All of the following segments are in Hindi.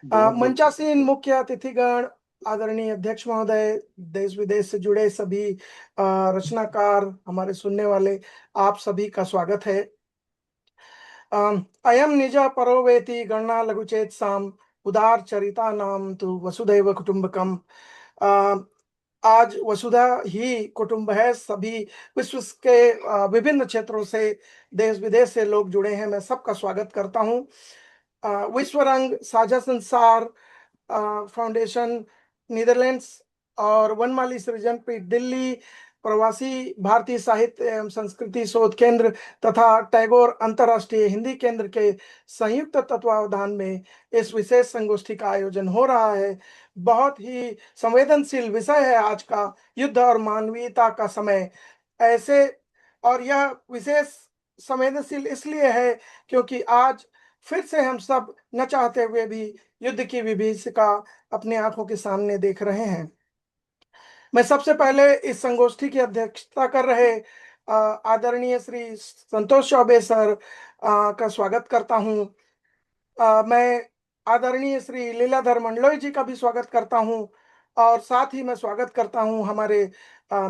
बहुत बहुत मंचासीन मुख्य अतिथिगण, आदरणीय अध्यक्ष महोदय, देश विदेश से जुड़े सभी रचनाकार, हमारे सुनने वाले, आप सभी का स्वागत है। अयम निज परो वेति गणना लघुचेत साम उदार चरिता नाम तु वसुधैव कुटुंबकम। अ, आज वसुधा ही कुटुंब है। सभी विश्व के विभिन्न क्षेत्रों से, देश विदेश से लोग जुड़े हैं। मैं सबका स्वागत करता हूँ। विश्व रंग साझा संसार फाउंडेशन नीदरलैंड्स और वनमाली सृजन पीठ दिल्ली, प्रवासी भारतीय साहित्य एवं संस्कृति शोध केंद्र तथा टैगोर अंतर्राष्ट्रीय हिंदी केंद्र के संयुक्त तत्वावधान में इस विशेष संगोष्ठी का आयोजन हो रहा है। बहुत ही संवेदनशील विषय है आज का, युद्ध और मानवीयता का समय। ऐसे और यह विशेष संवेदनशील इसलिए है क्योंकि आज फिर से हम सब न चाहते हुए भी युद्ध की विभीषिका अपनी आंखों के सामने देख रहे हैं। मैं सबसे पहले इस संगोष्ठी की अध्यक्षता कर रहे आदरणीय श्री संतोष चौबे सर का स्वागत करता हूं। मैं आदरणीय श्री लीलाधर मंडलोई जी का भी स्वागत करता हूं, और साथ ही मैं स्वागत करता हूं हमारे अ,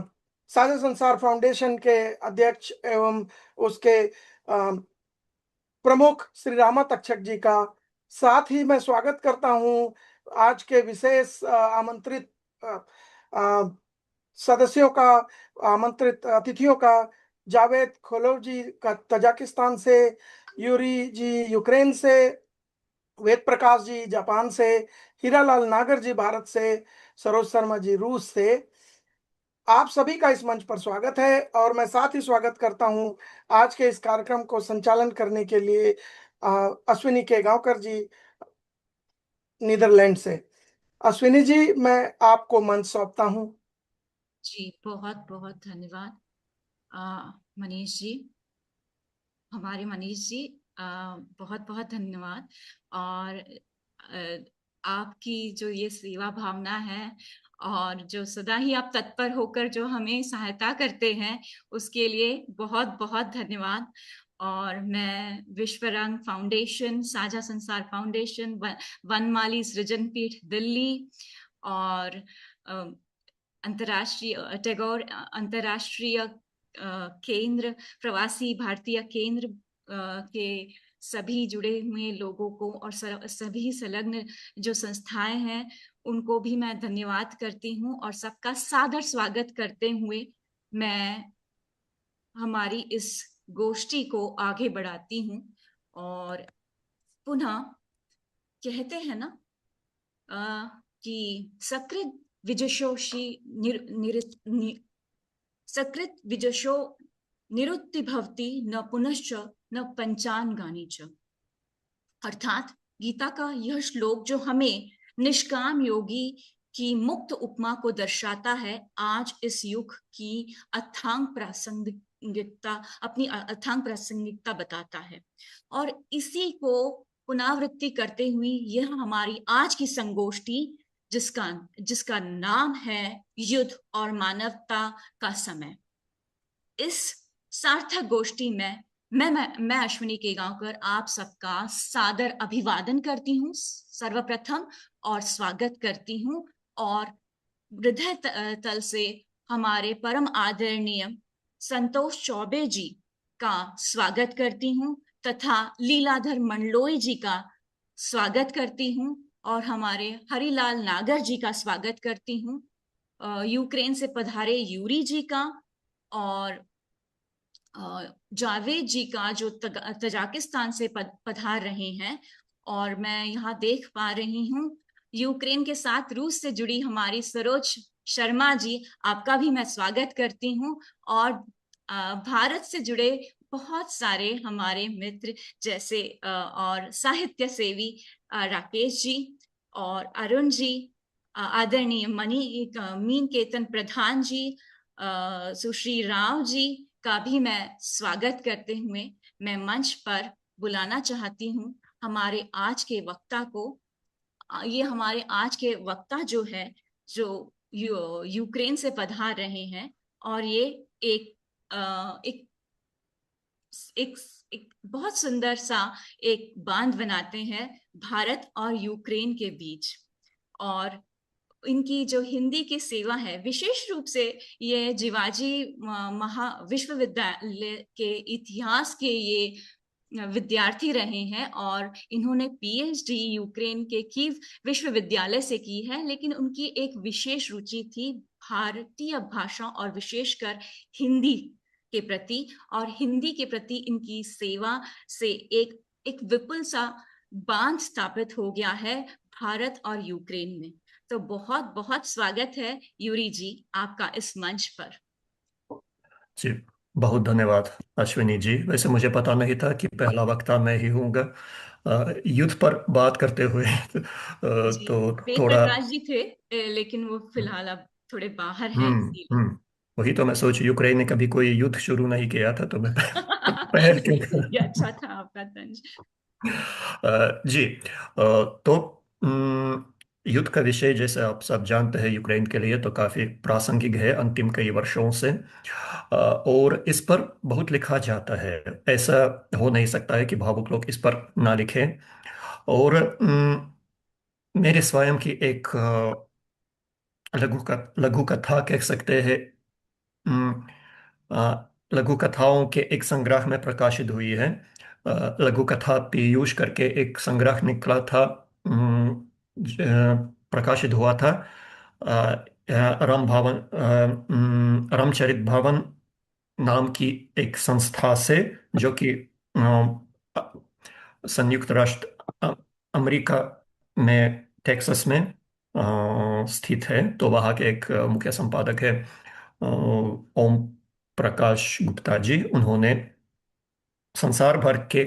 साझा संसार फाउंडेशन के अध्यक्ष एवं उसके प्रमुख श्री रामा तक्षक जी का। साथ ही मैं स्वागत करता हूं आज के विशेष आमंत्रित अ, अ, सदस्यों का, आमंत्रित अतिथियों का। जावेद खोलोव जी का तजाकिस्तान से, यूरी जी यूक्रेन से, वेद प्रकाश जी जापान से, हीरालाल नागर जी भारत से, सरोज शर्मा जी रूस से। आप सभी का इस मंच पर स्वागत है। और मैं साथ ही स्वागत करता हूं आज के इस कार्यक्रम को संचालन करने के लिए अश्विनी के गांवकर जी नीदरलैंड से। अश्विनी जी, मैं आपको मंच सौंपता हूं। जी, बहुत बहुत धन्यवाद मनीष जी। हमारे मनीष जी, बहुत बहुत धन्यवाद। और आपकी जो ये सेवा भावना है और जो सदा ही आप तत्पर होकर जो हमें सहायता करते हैं, उसके लिए बहुत बहुत धन्यवाद। और मैं विश्व रंग फाउंडेशन, साझा संसार फाउंडेशन, वनमाली सृजन पीठ दिल्ली और अंतर्राष्ट्रीय टैगोर अंतर्राष्ट्रीय केंद्र, प्रवासी भारतीय केंद्र के सभी जुड़े हुए लोगों को और सभी संलग्न जो संस्थाएं हैं, उनको भी मैं धन्यवाद करती हूँ और सबका सादर स्वागत करते हुए मैं हमारी इस गोष्ठी को आगे बढ़ाती हूँ। और पुनः कहते हैं ना कि सकृत विजशोषी सकृत विजशो निरुत्ति भवति न पुनश्च न पंचान गानी च। अर्थात गीता का यह श्लोक जो हमें निष्काम योगी की मुक्त उपमा को दर्शाता है, आज इस युग की अथांग प्रासंगिकता, अपनी अथांग प्रासंगिकता बताता है। और इसी को पुनरावृत्ति करते हुए यह हमारी आज की संगोष्ठी, जिसका जिसका नाम है युद्ध और मानवता का समय, इस सार्थक गोष्ठी में मैं अश्विनी केगांवकर आप सबका सादर अभिवादन करती हूँ सर्वप्रथम, और स्वागत करती हूँ। और हृदय तल से हमारे परम आदरणीय संतोष चौबे जी का स्वागत करती हूँ तथा लीलाधर मंडलोई जी का स्वागत करती हूँ और हमारे हरिलाल नागर जी का स्वागत करती हूँ, यूक्रेन से पधारे यूरी जी का, और जावेद जी का जो तजाकिस्तान से पधार रहे हैं। और मैं यहाँ देख पा रही हूँ यूक्रेन के साथ रूस से जुड़ी हमारी सरोज शर्मा जी, आपका भी मैं स्वागत करती हूँ। और भारत से जुड़े बहुत सारे हमारे मित्र, जैसे और साहित्य सेवी राकेश जी और अरुण जी, आदरणीय मीन केतन प्रधान जी, सुश्री राव जी का भी मैं स्वागत करते हुए मैं मंच पर बुलाना चाहती हूँ हमारे आज के वक्ता को। ये हमारे आज के वक्ता जो है, जो यूक्रेन से पधार रहे हैं, और ये एक एक एक बहुत सुंदर सा एक बांध बनाते हैं भारत और यूक्रेन के बीच। और इनकी जो हिंदी की सेवा है, विशेष रूप से ये जिवाजी महा विश्वविद्यालय के इतिहास के ये विद्यार्थी रहे हैं, और इन्होंने पीएचडी यूक्रेन के कीव विश्वविद्यालय से की है। लेकिन उनकी एक विशेष रुचि थी भारतीय भाषा और विशेषकर हिंदी के प्रति, और हिंदी के प्रति इनकी सेवा से एक एक विपुल सा बांध स्थापित हो गया है भारत और यूक्रेन में। तो बहुत बहुत स्वागत है यूरी जी आपका इस मंच पर। जी, बहुत धन्यवाद अश्विनी जी। वैसे मुझे पता नहीं था कि पहला वक्ता मैं ही हूँगा युद्ध पर बात करते हुए। जी, तो वेद थोड़ा प्रकाश जी थे, लेकिन वो फिलहाल अब थोड़े बाहर हैं इसीलिए। वही तो मैं सोच, यूक्रेन ने कभी कोई युद्ध शुरू नहीं किया था, तो मैं पहल क्यों ये अच्छा था आपका तंज। जी। तो युद्ध का विषय जैसे आप सब जानते हैं यूक्रेन के लिए तो काफी प्रासंगिक है अंतिम कई वर्षों से। और इस पर बहुत लिखा जाता है। ऐसा हो नहीं सकता है कि भावुक लोग इस पर ना लिखें। और मेरे स्वयं की एक लघु कथा कह सकते हैं। लघु कथाओं के एक संग्रह में प्रकाशित हुई है। लघु कथा पीयूष करके एक संग्रह निकला था, प्रकाशित हुआ था राम भवन, रामचरित भवन नाम की एक संस्था से, जो कि संयुक्त राष्ट्र अमेरिका में टेक्सास में स्थित है। तो वहाँ के एक मुख्य संपादक है ओम प्रकाश गुप्ता जी। उन्होंने संसार भर के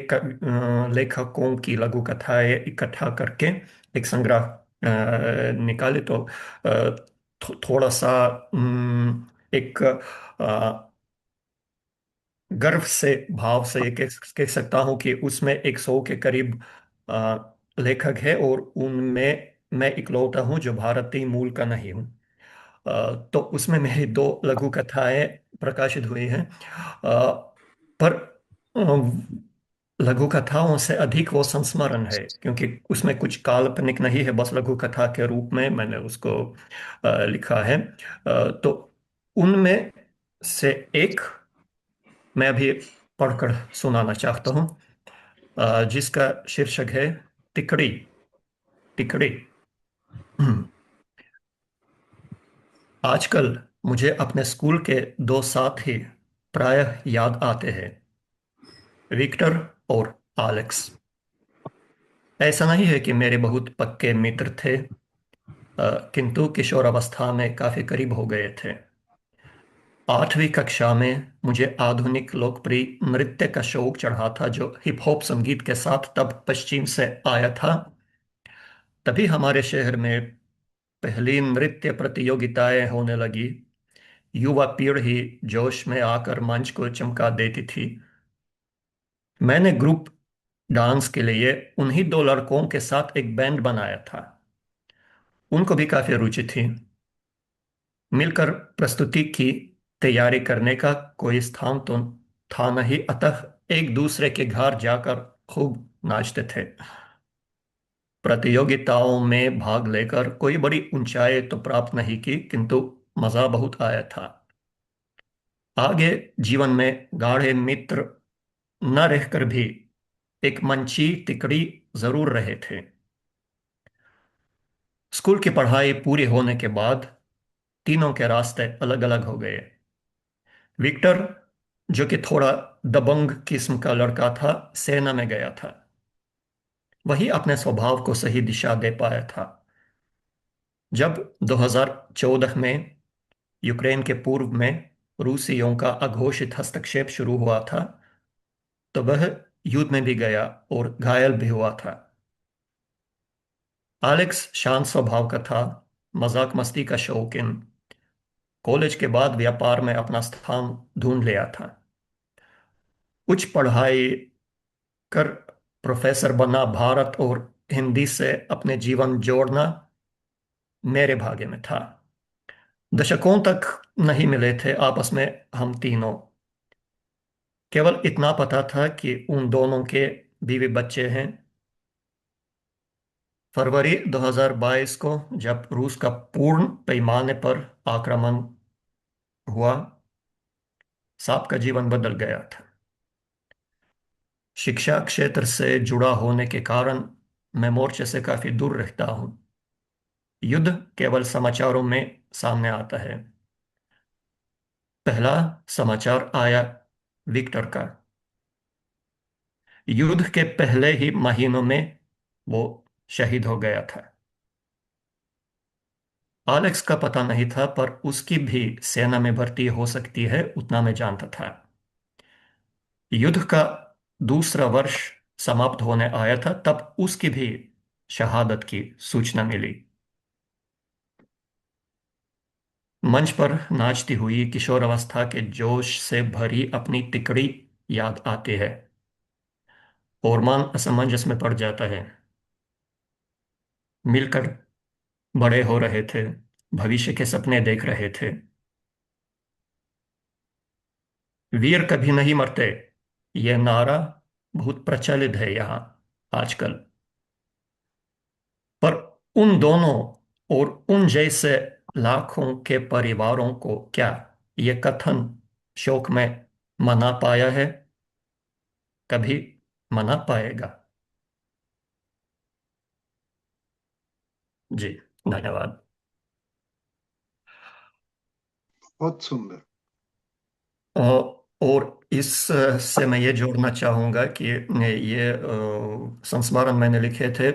लेखकों की लघु कथाएं इकट्ठा करके एक संग्रह निकाले। तो थोड़ा सा एक गर्व से भाव से ये कह सकता हूँ कि उसमें 100 के करीब लेखक है, और उनमें मैं इकलौता हूँ जो भारतीय मूल का नहीं हूँ। तो उसमें मेरी दो लघु कथाएं प्रकाशित हुई हैं। पर लघु कथाओं से अधिक वो संस्मरण है, क्योंकि उसमें कुछ काल्पनिक नहीं है, बस लघु कथा के रूप में मैंने उसको लिखा है। तो उनमें से एक मैं अभी पढ़कर सुनाना चाहता हूँ, जिसका शीर्षक है तिकड़ी। तिकड़ी। आजकल मुझे अपने स्कूल के दो साथी प्रायः याद आते हैं, विक्टर और एलेक्स। ऐसा नहीं है कि मेरे बहुत पक्के मित्र थे, किंतु किशोरावस्था में काफी करीब हो गए थे। 8वीं कक्षा में मुझे आधुनिक लोकप्रिय नृत्य का शौक चढ़ा था, जो हिप हॉप संगीत के साथ तब पश्चिम से आया था। तभी हमारे शहर में पहली नृत्य प्रतियोगिताएं होने लगी। युवा पीढ़ी जोश में आकर मंच को चमका देती थी। मैंने ग्रुप डांस के लिए उन्हीं दो लड़कों के साथ एक बैंड बनाया था। उनको भी काफी रुचि थी। मिलकर प्रस्तुति की तैयारी करने का कोई स्थान तो था नहीं, अतः एक दूसरे के घर जाकर खूब नाचते थे। प्रतियोगिताओं में भाग लेकर कोई बड़ी ऊंचाई तो प्राप्त नहीं की, किंतु मजा बहुत आया था। आगे जीवन में गाढ़े मित्र न रहकर भी एक मंची तिकड़ी जरूर रहे थे। स्कूल की पढ़ाई पूरी होने के बाद तीनों के रास्ते अलग अलग हो गए। विक्टर, जो कि थोड़ा दबंग किस्म का लड़का था, सेना में गया था। वही अपने स्वभाव को सही दिशा दे पाया था। जब 2014 में यूक्रेन के पूर्व में रूसियों का अघोषित हस्तक्षेप शुरू हुआ था, तो वह युद्ध में भी गया और घायल भी हुआ था। एलेक्स शांत स्वभाव का था, मजाक मस्ती का शौकीन। कॉलेज के बाद व्यापार में अपना स्थान ढूंढ लिया था। उच्च पढ़ाई कर प्रोफेसर बना, भारत और हिंदी से अपने जीवन जोड़ना मेरे भाग्य में था। दशकों तक नहीं मिले थे आपस में हम तीनों। केवल इतना पता था कि उन दोनों के बीवी बच्चे हैं। फरवरी 2022 को जब रूस का पूर्ण पैमाने पर आक्रमण हुआ, साहब का जीवन बदल गया था। शिक्षा क्षेत्र से जुड़ा होने के कारण मैं मोर्चे से काफी दूर रहता हूं। युद्ध केवल समाचारों में सामने आता है। पहला समाचार आया विक्टर का। युद्ध के पहले ही महीनों में वो शहीद हो गया था। एलेक्स का पता नहीं था, पर उसकी भी सेना में भर्ती हो सकती है उतना मैं जानता था। युद्ध का दूसरा वर्ष समाप्त होने आया था, तब उसकी भी शहादत की सूचना मिली। मंच पर नाचती हुई किशोरावस्था के जोश से भरी अपनी तिकड़ी याद आती है और मन असमंजस में पड़ जाता है। मिलकर बड़े हो रहे थे, भविष्य के सपने देख रहे थे। वीर कभी नहीं मरते, यह नारा बहुत प्रचलित है यहाँ आजकल। पर उन दोनों और उन जैसे लाखों के परिवारों को क्या यह कथन शोक में मना पाया है? कभी मना पाएगा? जी, धन्यवाद। बहुत सुंदर। और इस से मैं ये जोड़ना चाहूँगा कि ये संस्मरण मैंने लिखे थे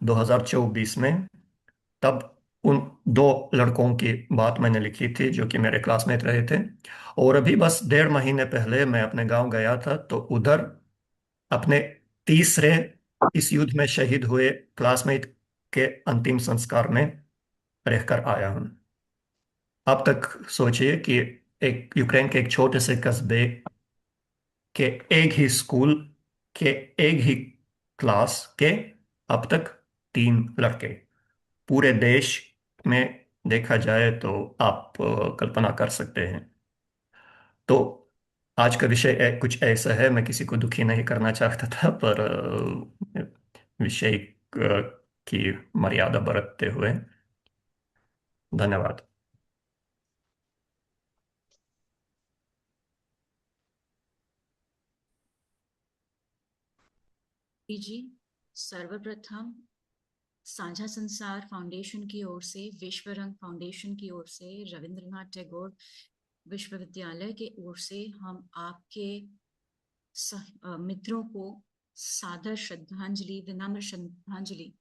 2024 में। तब उन दो लड़कों की बात मैंने लिखी थी जो कि मेरे क्लासमेट रहे थे। और अभी बस 1.5 महीने पहले मैं अपने गांव गया था, तो उधर अपने तीसरे इस युद्ध में शहीद हुए क्लासमेट के अंतिम संस्कार में रहकर आया हूँ। अब तक सोचिए कि एक यूक्रेन के एक छोटे से कस्बे के एक ही स्कूल के एक ही क्लास के अब तक 3 लड़के। पूरे देश में देखा जाए तो आप कल्पना कर सकते हैं। तो आज का विषय कुछ ऐसा है, मैं किसी को दुखी नहीं करना चाहता था, पर विषय की मर्यादा बरतते हुए। धन्यवाद। जी, सर्वप्रथम साझा संसार फाउंडेशन की ओर से, विश्व रंग फाउंडेशन की ओर से, रविंद्रनाथ टैगोर विश्वविद्यालय के ओर से हम आपके मित्रों को सादर श्रद्धांजलि, विनम्र श्रद्धांजलि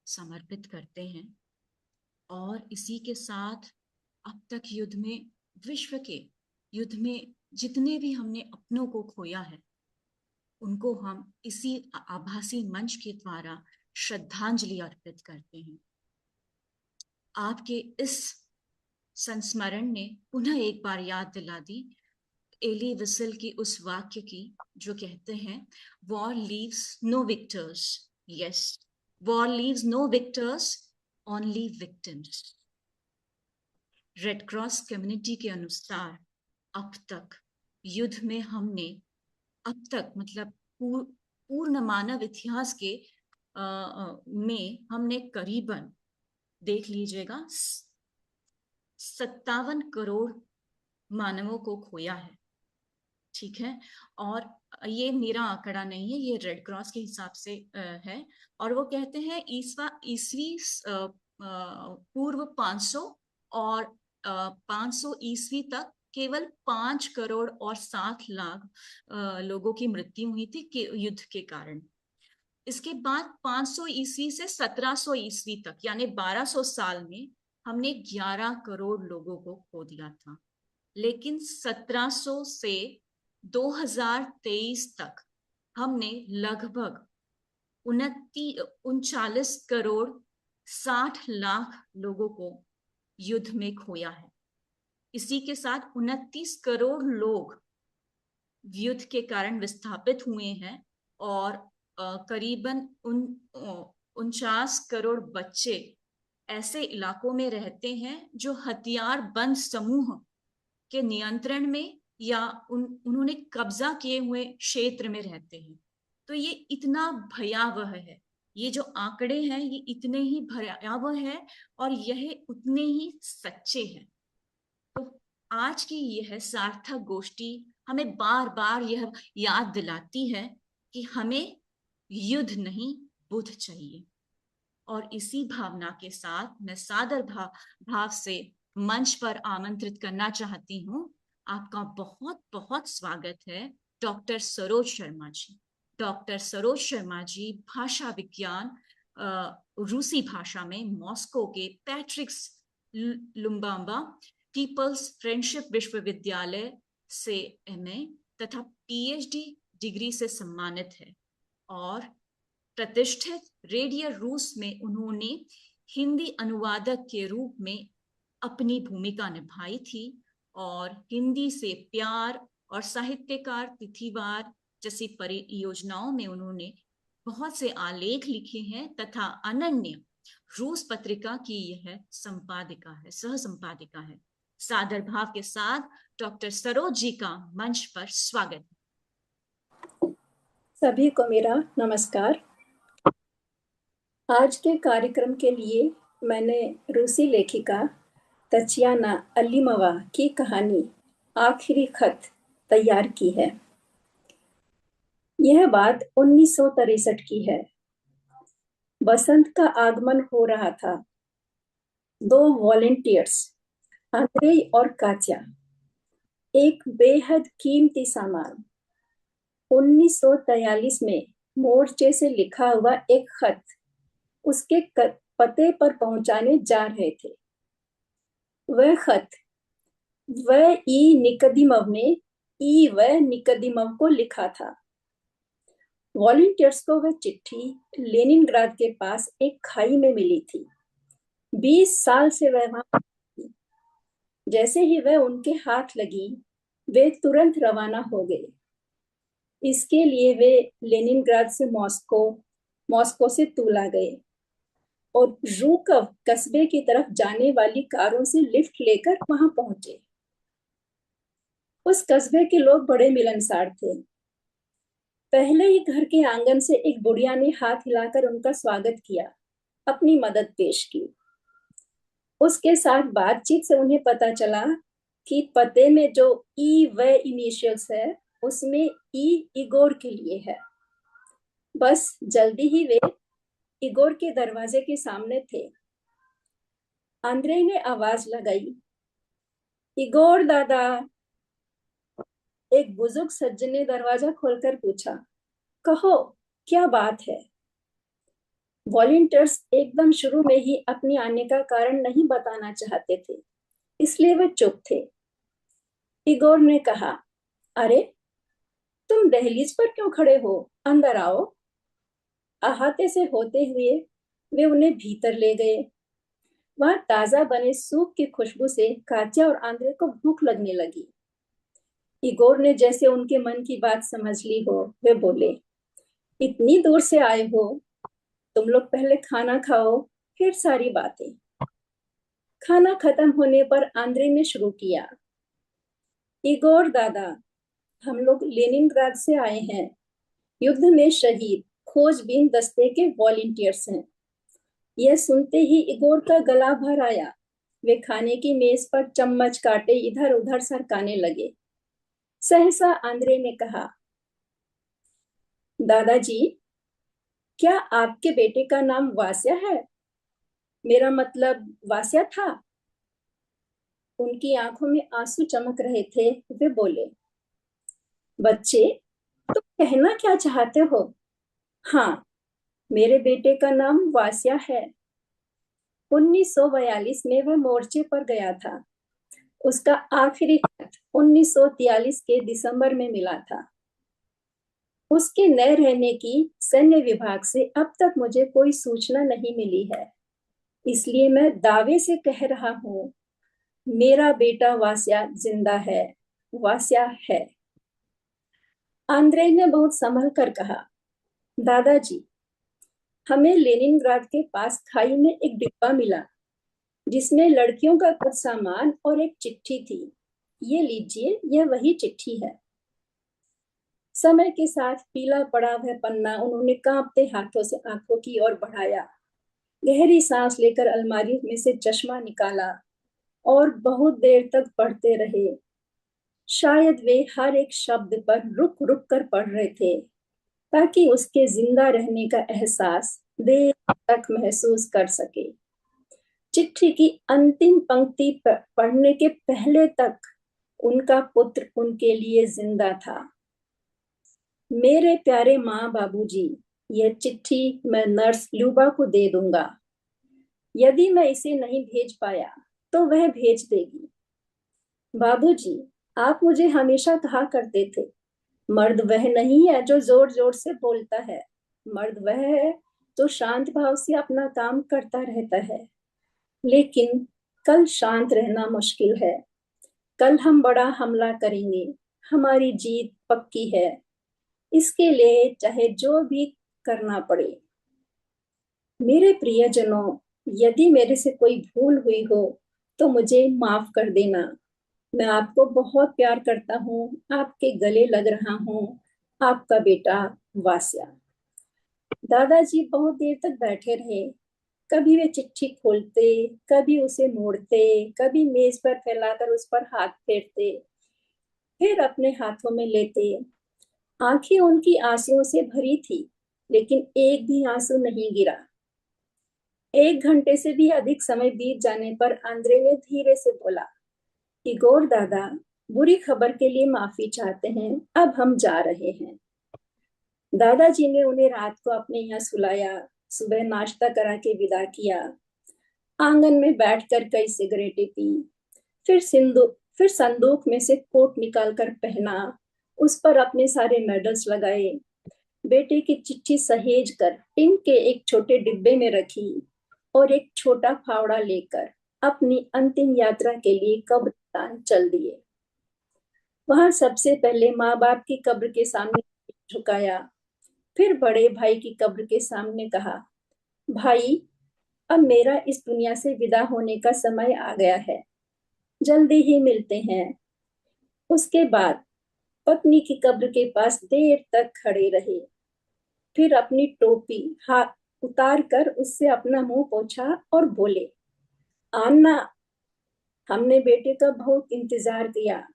समर्पित करते हैं। और इसी के साथ अब तक युद्ध में, विश्व के युद्ध में जितने भी हमने अपनों को खोया है, उनको हम इसी आभासी मंच के द्वारा श्रद्धांजलि अर्पित करते हैं। आपके इस संस्मरण ने पुनः एक बार याद दिला दी एली विसल की उस वाक्य की जो कहते हैं, war leaves no victors. Yes, war leaves no victors, only victims. Red Cross community के अनुसार अब तक युद्ध में हमने अब तक मतलब पूर्ण मानव इतिहास के में हमने करीबन, देख लीजिएगा, 57 करोड़ मानवों को खोया है। ठीक है, और ये मेरा आंकड़ा नहीं है, ये रेड क्रॉस के हिसाब से है। और वो कहते हैं ईसवी पूर्व 500 और 500 ईस्वी तक केवल 5 करोड़ और 7 लाख लोगों की मृत्यु हुई थी युद्ध के कारण। इसके बाद 500 ईस्वी से 1700 ईस्वी तक यानी 1200 साल में हमने 11 करोड़ लोगों को खो दिया था। लेकिन 1700 से 2023 तक हमने लगभग 39 करोड़ 60 लाख लोगों को युद्ध में खोया है। इसी के साथ 29 करोड़ लोग युद्ध के कारण विस्थापित हुए हैं और करीबन 49 करोड़ बच्चे ऐसे इलाकों में रहते हैं जो हथियार बंद समूह के नियंत्रण में या उन्होंने कब्जा किए हुए क्षेत्र में रहते हैं। तो ये इतना भयावह है, ये जो आंकड़े हैं ये इतने ही भयावह है और यह उतने ही सच्चे हैं। तो आज की यह सार्थक गोष्ठी हमें बार बार यह याद दिलाती है कि हमें युद्ध नहीं बुद्ध चाहिए। और इसी भावना के साथ मैं सादर भाव से मंच पर आमंत्रित करना चाहती हूँ। आपका बहुत बहुत स्वागत है डॉक्टर सरोज शर्मा जी। डॉक्टर सरोज शर्मा जी भाषा विज्ञान रूसी भाषा में मॉस्को के पैट्रिक्स लुम्बाम्बा पीपल्स फ्रेंडशिप विश्वविद्यालय से एमए तथा पीएचडी डिग्री से सम्मानित है और प्रतिष्ठित रेडियो रूस में उन्होंने हिंदी अनुवादक के रूप में अपनी भूमिका निभाई थी और हिंदी से प्यार और साहित्यकार तिथिवार जैसी परियोजनाओं में उन्होंने बहुत से आलेख लिखे हैं तथा अनन्य रूस पत्रिका की यह संपादिका है, सह संपादिका है। सादर भाव के साथ डॉक्टर सरोज जी का मंच पर स्वागत है। सभी को मेरा नमस्कार। आज के कार्यक्रम के लिए मैंने रूसी लेखिका तचियाना अलीमोवा की कहानी आखिरी खत तैयार की है। यह बात 1963 की है। बसंत का आगमन हो रहा था। दो वॉलंटियर्स आंद्रे और कात्या एक बेहद कीमती सामान 1943 में मोर्चे से लिखा हुआ एक खत उसके पते पर पहुंचाने जा रहे थे। वह खत वह निकोदिमव ने निकोदिमव को लिखा था। वॉलंटियर्स को वह चिट्ठी लेनिनग्राद के पास एक खाई में मिली थी। 20 साल से वह वहां थी। जैसे ही वह उनके हाथ लगी वे तुरंत रवाना हो गए। इसके लिए वे लेनिनग्राद से मॉस्को से तूला गए और रूकव कस्बे की तरफ जाने वाली कारों से लिफ्ट लेकर वहां पहुंचे। उस कस्बे के लोग बड़े मिलनसार थे। पहले ही घर के आंगन से एक बुढ़िया ने हाथ हिलाकर उनका स्वागत किया, अपनी मदद पेश की। उसके साथ बातचीत से उन्हें पता चला कि पते में जो व इनिशियल्स है उसमें इगोर के लिए है। बस जल्दी ही वे इगोर के दरवाजे के सामने थे। आंद्रे ने आवाज लगाई, इगोर दादा। एक बुजुर्ग सज्जन ने दरवाजा खोलकर पूछा, कहो क्या बात है? वॉलंटियर्स एकदम शुरू में ही अपने आने का कारण नहीं बताना चाहते थे, इसलिए वे चुप थे। इगोर ने कहा, अरे तुम दहलीज पर क्यों खड़े हो? अंदर आओ। अहाते से होते हुए वे उन्हें भीतर ले गए। वहां ताजा बने सूप की खुशबू से कात्या और आंद्रे को भूख लगने लगी। इगोर ने जैसे उनके मन की बात समझ ली हो, वे बोले, इतनी दूर से आए हो, तुम लोग पहले खाना खाओ, फिर सारी बातें। खाना खत्म होने पर आंद्रे ने शुरू किया, इगोर दादा, हम लोग लेनिनग्राद से आए हैं। युद्ध में शहीद खोजबीन दस्ते के वॉलंटियर्स हैं। यह सुनते ही इगोर का गला भर आया। वे खाने की मेज पर चम्मच काटे इधर उधर सरकाने लगे। सहसा आंद्रे ने कहा, दादाजी, क्या आपके बेटे का नाम वास्या है? मेरा मतलब वास्या था। उनकी आंखों में आंसू चमक रहे थे। वे बोले, बच्चे, तुम कहना क्या चाहते हो? हाँ, मेरे बेटे का नाम वास्या है। 1942 में वह मोर्चे पर गया था। उसका आखिरी खत 1943 के दिसंबर में मिला था। उसके न रहने की सैन्य विभाग से अब तक मुझे कोई सूचना नहीं मिली है, इसलिए मैं दावे से कह रहा हूँ, मेरा बेटा वास्या जिंदा है, वास्या है। आंद्रे ने बहुत संभल कर कहा, दादाजी, हमें लेनिनग्राद के पास खाई में एक डिब्बा मिला जिसमें लड़कियों का कुछ सामान और एक चिट्ठी थी। ये लीजिए, यह वही चिट्ठी है। समय के साथ पीला पड़ा वह पन्ना उन्होंने कांपते हाथों से आंखों की ओर बढ़ाया। गहरी सांस लेकर अलमारी में से चश्मा निकाला और बहुत देर तक पढ़ते रहे। शायद वे हर एक शब्द पर रुक रुक कर पढ़ रहे थे, ताकि उसके जिंदा रहने का एहसास देर तक महसूस कर सके। चिट्ठी की अंतिम पंक्ति पढ़ने के पहले तक उनका पुत्र उनके लिए जिंदा था। मेरे प्यारे माँ बाबूजी, यह चिट्ठी मैं नर्स ल्यूबा को दे दूंगा। यदि मैं इसे नहीं भेज पाया तो वह भेज देगी। बाबूजी, आप मुझे हमेशा कहा करते थे, मर्द वह नहीं है जो जोर जोर से बोलता है, मर्द वह है जो शांत भाव से अपना काम करता रहता है। लेकिन कल शांत रहना मुश्किल है। कल हम बड़ा हमला करेंगे। हमारी जीत पक्की है। इसके लिए चाहे जो भी करना पड़े। मेरे प्रियजनों, यदि मेरे से कोई भूल हुई हो तो मुझे माफ कर देना। मैं आपको बहुत प्यार करता हूँ। आपके गले लग रहा हूँ। आपका बेटा वास्या। दादाजी बहुत देर तक बैठे रहे। कभी वे चिट्ठी खोलते, कभी उसे मोड़ते, कभी मेज पर फैलाकर उस पर हाथ फेरते, फिर अपने हाथों में लेते। आंखें उनकी आंसुओं से भरी थी, लेकिन एक भी आंसू नहीं गिरा। 1 घंटे से भी अधिक समय बीत जाने पर आंद्रे ने धीरे से बोला, इगोर दादा, बुरी खबर के लिए माफी चाहते हैं। अब हम जा रहे हैं। दादाजी ने उन्हें रात को अपने यहाँ सुलाया, सुबह नाश्ता करा के विदा किया, आंगन में बैठकर कई सिगरेटें पी, फिर संदूक में से कोट निकालकर पहना, उस पर अपने सारे मेडल्स लगाए, बेटे की चिट्ठी सहेज कर टिन के एक छोटे डिब्बे में रखी और एक छोटा फावड़ा लेकर अपनी अंतिम यात्रा के लिए कब्रिस्तान चल दिए। वहां सबसे पहले माँ बाप की कब्र के सामने झुकाया, फिर बड़े भाई की कब्र के सामने कहा, भाई, अब मेरा इस दुनिया से विदा होने का समय आ गया है। जल्दी ही मिलते हैं। उसके बाद पत्नी की कब्र के पास देर तक खड़े रहे, फिर अपनी टोपी हाथ उतार कर उससे अपना मुंह पोंछा और बोले, आन्ना, हमने बेटे का बहुत इंतजार किया।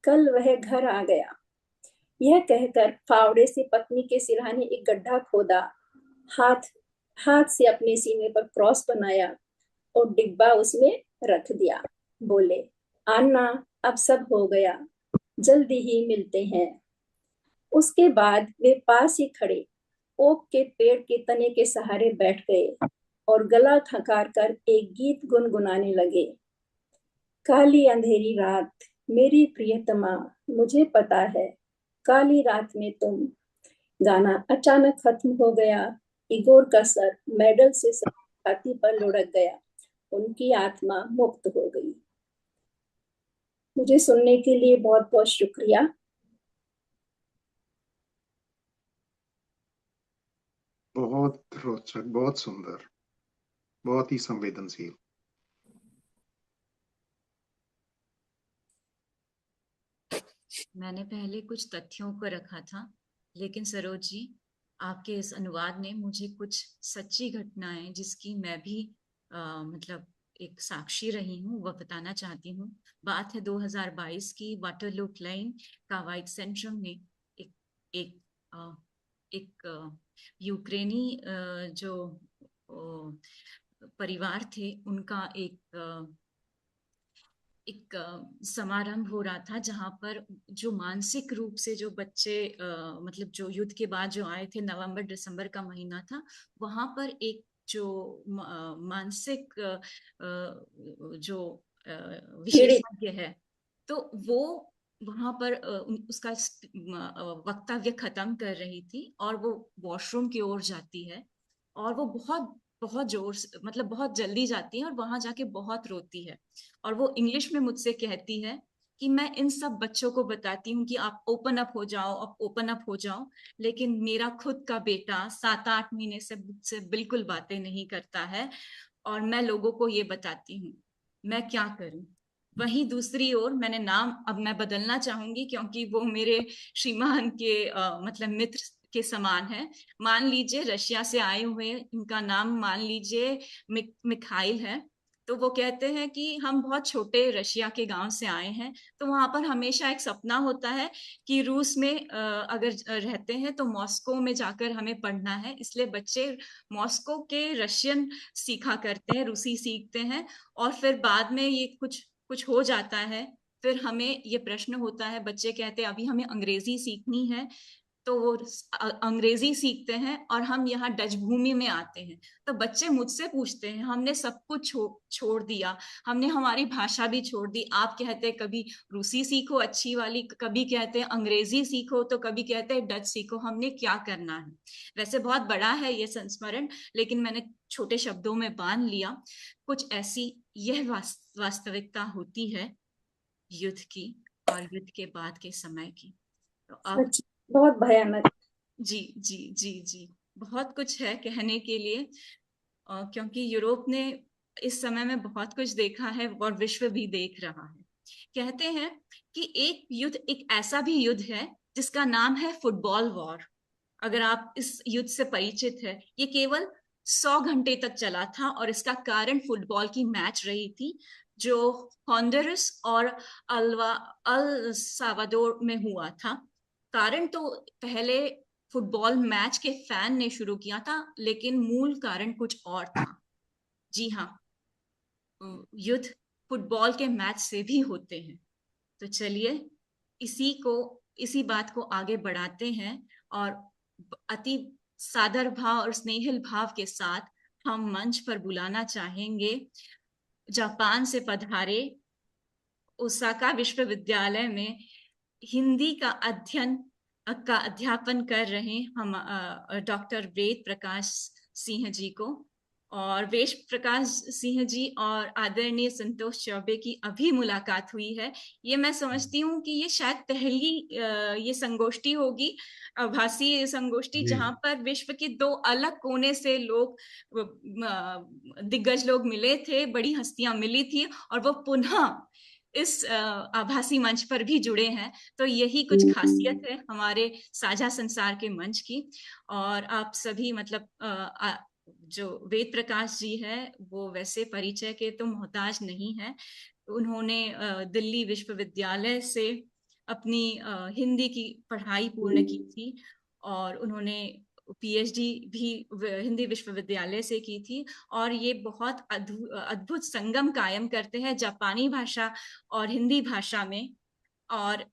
कल वह घर आ गया। यह कहकर फावड़े से पत्नी के सिरहाने एक गड्ढा खोदा, हाथ से अपने सीने पर क्रॉस बनाया और डिब्बा उसमें रख दिया। बोले, आन्ना, अब सब हो गया। जल्दी ही मिलते हैं। उसके बाद वे पास ही खड़े ओक के पेड़ के तने के सहारे बैठ गए और गला खंगार कर एक गीत गुनगुनाने लगे। काली अंधेरी रात, मेरी प्रियतमा, मुझे पता है, काली रात में तुम। गाना अचानक खत्म हो गया। इगोर का सर मेडल से छाती पर लुढ़क गया। उनकी आत्मा मुक्त हो गई। मुझे सुनने के लिए बहुत बहुत शुक्रिया। बहुत रोचक, बहुत सुंदर, बहुत ही संवेदनशील। मैंने पहले कुछ तथ्यों को रखा था, लेकिन सरोज जी, आपके इस अनुवाद ने मुझे कुछ सच्ची घटनाएं जिसकी मैं भी मतलब एक साक्षी रही हूँ, वह बताना चाहती हूँ। बात है 2022 की। वाटरलू क्लाइन कावाइट सेंट्रम में एक एक आ, एक यूक्रेनी जो परिवार थे, उनका एक समारंभ हो रहा था, जहां पर जो मानसिक रूप से जो बच्चे मतलब जो युद्ध के बाद जो आए थे, नवंबर दिसंबर का महीना था, वहां पर एक जो मानसिक जो विशेषज्ञ है, तो वो वहां पर उसका वक्तव्य खत्म कर रही थी और वो वॉशरूम की ओर जाती है और वो बहुत बहुत जोर से, मतलब बहुत जल्दी जाती है और वहां जाके बहुत रोती है और वो इंग्लिश में मुझसे कहती है कि मैं इन सब बच्चों को बताती हूँ कि आप ओपन अप हो जाओ, आप ओपन अप हो जाओ, लेकिन मेरा खुद का बेटा 7-8 महीने से मुझसे बिल्कुल बातें नहीं करता है और मैं लोगों को ये बताती हूँ, मैं क्या करूं। वहीं दूसरी ओर मैंने नाम अब मैं बदलना चाहूंगी, क्योंकि वो मेरे श्रीमान के मतलब मित्र के समान है। मान लीजिए रशिया से आए हुए, इनका नाम मान लीजिए मिखाइल है। तो वो कहते हैं कि हम बहुत छोटे रशिया के गांव से आए हैं। तो वहां पर हमेशा एक सपना होता है कि रूस में अगर रहते हैं तो मॉस्को में जाकर हमें पढ़ना है, इसलिए बच्चे मॉस्को के रशियन सीखा करते हैं, रूसी सीखते हैं। और फिर बाद में ये कुछ कुछ हो जाता है, फिर हमें ये प्रश्न होता है, बच्चे कहते हैं अभी हमें अंग्रेजी सीखनी है, तो वो अंग्रेजी सीखते हैं और हम यहाँ डच भूमि में आते हैं। तो बच्चे मुझसे पूछते हैं, हमने सब कुछ छोड़ दिया, हमने हमारी भाषा भी छोड़ दी। आप कहते हैं कभी रूसी सीखो अच्छी वाली, कभी कहते हैं अंग्रेजी सीखो, तो कभी कहते हैं डच सीखो, हमने क्या करना है। वैसे बहुत बड़ा है ये संस्मरण, लेकिन मैंने छोटे शब्दों में बांध लिया। कुछ ऐसी यह वास्तविकता होती है युद्ध की, और युद्ध के बाद के समय की। तो अब सच, बहुत भयानक। जी जी जी जी, बहुत कुछ है कहने के लिए, क्योंकि यूरोप ने इस समय में बहुत कुछ देखा है और विश्व भी देख रहा है। कहते हैं कि एक युद्ध, एक ऐसा भी युद्ध है जिसका नाम है फुटबॉल वॉर। अगर आप इस युद्ध से परिचित है, ये केवल 100 घंटे तक चला था, और इसका कारण फुटबॉल की मैच रही थी जो हॉन्डुरस और अल्वा अल सावाडोर में हुआ था। कारण तो पहले फुटबॉल मैच के फैन ने शुरू किया था, लेकिन मूल कारण कुछ और था। जी हाँ, युद्ध फुटबॉल के मैच से भी होते हैं। तो चलिए इसी बात को आगे बढ़ाते हैं, और अति सादर भाव और स्नेहिल भाव के साथ हम मंच पर बुलाना चाहेंगे जापान से पधारे, ओसाका विश्वविद्यालय में हिंदी का अध्यापन कर रहे हम डॉक्टर वेद प्रकाश सिंह जी को। और वेद प्रकाश सिंह जी और आदरणीय संतोष चौबे की अभी मुलाकात हुई है। ये मैं समझती हूँ कि ये शायद पहली ये संगोष्ठी होगी, आभासी संगोष्ठी, जहां पर विश्व के दो अलग कोने से लोग, दिग्गज लोग मिले थे, बड़ी हस्तियां मिली थी, और वो पुनः इस आभासी मंच पर भी जुड़े हैं। तो यही कुछ खासियत है हमारे साझा संसार के मंच की। और आप सभी मतलब जो वेद प्रकाश जी है, वो वैसे परिचय के तो मोहताज नहीं है। उन्होंने दिल्ली विश्वविद्यालय से अपनी हिंदी की पढ़ाई पूर्ण की थी, और उन्होंने पीएचडी भी हिंदी विश्वविद्यालय से की थी। और ये बहुत अद्भुत संगम कायम करते हैं जापानी भाषा और हिंदी भाषा में। और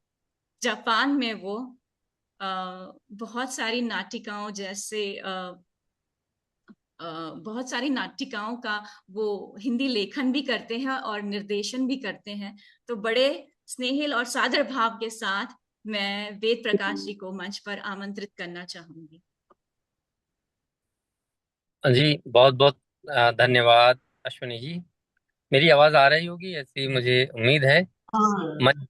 जापान में वो बहुत सारी नाटिकाओं जैसे बहुत सारी नाटिकाओं का वो हिंदी लेखन भी करते हैं और निर्देशन भी करते हैं। तो बड़े स्नेहिल और सादर भाव के साथ मैं वेद प्रकाश जी को मंच पर आमंत्रित करना चाहूंगी। जी, बहुत बहुत धन्यवाद अश्विनी जी। मेरी आवाज आ रही होगी ऐसी मुझे उम्मीद है। हाँ, मंच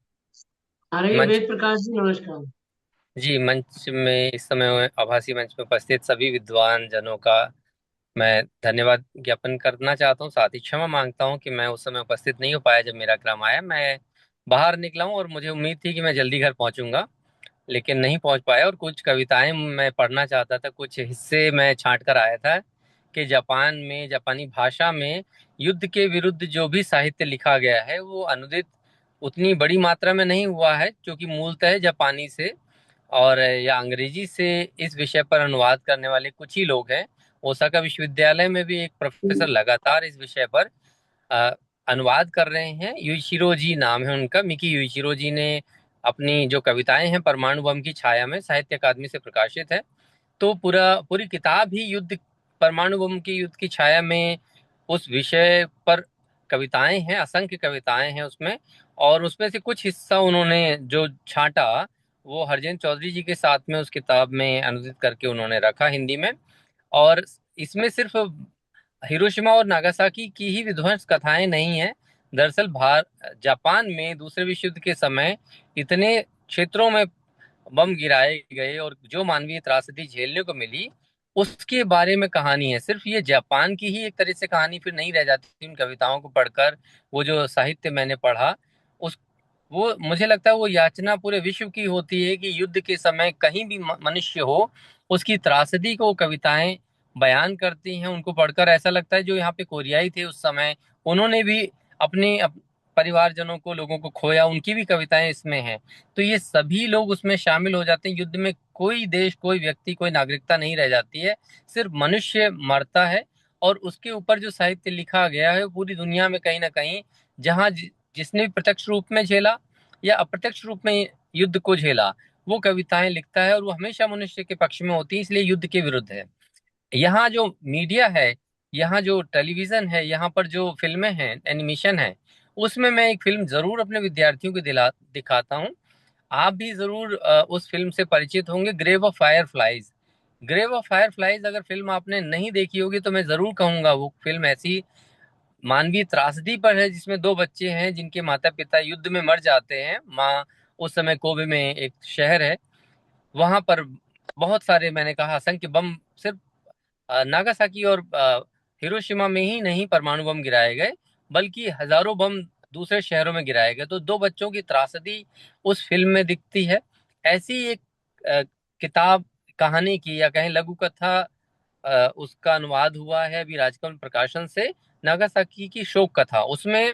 आ रही है। मंच वेद प्रकाश जी, नमस्कार। जी, मंच में इस समय आभासी मंच में उपस्थित सभी विद्वान जनों का मैं धन्यवाद ज्ञापन करना चाहता हूँ। साथ ही क्षमा मांगता हूँ कि मैं उस समय उपस्थित नहीं हो पाया जब मेरा क्रम आया। मैं बाहर निकला हूँ और मुझे उम्मीद थी कि मैं जल्दी घर पहुंचूंगा, लेकिन नहीं पहुंच पाया। और कुछ कविताएं मैं पढ़ना चाहता था, कुछ हिस्से मैं छांट कर आया था कि जापान में, जापानी भाषा में युद्ध के विरुद्ध जो भी साहित्य लिखा गया है वो अनुदित उतनी बड़ी मात्रा में नहीं हुआ है, क्योंकि मूलतः जापानी से और या अंग्रेजी से इस विषय पर अनुवाद करने वाले कुछ ही लोग हैं। ओसाका विश्वविद्यालय में भी एक प्रोफेसर लगातार इस विषय पर अ, अनुवाद कर रहे हैं। युइचिरो जी नाम है उनका, मिकी युइचिरो जी ने अपनी जो कविताएं हैं परमाणु बम की छाया में साहित्य अकादमी से प्रकाशित है। तो पूरी किताब ही युद्ध, परमाणु बम की युद्ध की छाया में उस विषय पर कविताएं हैं, असंख्य कविताएं हैं उसमें। और उसमें से कुछ हिस्सा उन्होंने जो छांटा वो हरजन चौधरी जी के साथ में उस किताब में अनुदित करके उन्होंने रखा हिंदी में। और इसमें सिर्फ हिरोशिमा और नागासाकी की ही विध्वंस कथाएं नहीं हैं। दरअसल जापान में दूसरे विश्व युद्ध के समय इतने क्षेत्रों में बम गिराए गए और जो मानवीय त्रासदी झेलने को मिली उसके बारे में कहानी है। सिर्फ ये जापान की ही एक तरह से कहानी फिर नहीं रह जाती उन कविताओं को पढ़कर। वो जो साहित्य मैंने पढ़ा, उस वो मुझे लगता है वो याचना पूरे विश्व की होती है कि युद्ध के समय कहीं भी मनुष्य हो, उसकी त्रासदी को कविताएं बयान करती हैं। उनको पढ़कर ऐसा लगता है जो यहाँ पे कोरियाई थे उस समय, उन्होंने भी अपने परिवारजनों को, लोगों को खोया, उनकी भी कविताएं इसमें हैं। तो ये सभी लोग उसमें शामिल हो जाते हैं। युद्ध में कोई देश, कोई व्यक्ति, कोई नागरिकता नहीं रह जाती है, सिर्फ मनुष्य मरता है। और उसके ऊपर जो साहित्य लिखा गया है पूरी दुनिया में कहीं ना कहीं, जहाँ जिसने भी प्रत्यक्ष रूप में झेला या अप्रत्यक्ष रूप में युद्ध को झेला, वो कविताएं लिखता है, और वो हमेशा मनुष्य के पक्ष में होती है, इसलिए युद्ध के विरुद्ध है। यहाँ जो मीडिया है, यहाँ जो टेलीविजन है, यहाँ पर जो फिल्में हैं, एनिमेशन है, उसमें मैं एक फिल्म जरूर अपने विद्यार्थियों को दिखाता हूँ। आप भी जरूर उस फिल्म से परिचित होंगे, Grave of Fireflies. Grave of Fireflies अगर फिल्म आपने नहीं देखी होगी तो मैं जरूर कहूंगा वो फिल्म ऐसी मानवीय त्रासदी पर है, जिसमें दो बच्चे हैं जिनके माता पिता युद्ध में मर जाते हैं। माँ, उस समय कोबे में एक शहर है, वहां पर बहुत सारे, मैंने कहा, असंख्य बम, सिर्फ नागासाकी और हिरोशिमा में ही नहीं परमाणु बम गिराए गए, बल्कि हजारों बम दूसरे शहरों में गिराए गए। तो दो बच्चों की त्रासदी उस फिल्म में दिखती है। ऐसी एक अ, किताब, कहानी की, या कहें लघु कथा, उसका अनुवाद हुआ है अभी राजकमल प्रकाशन से, नागासाकी की शोक कथा। उसमें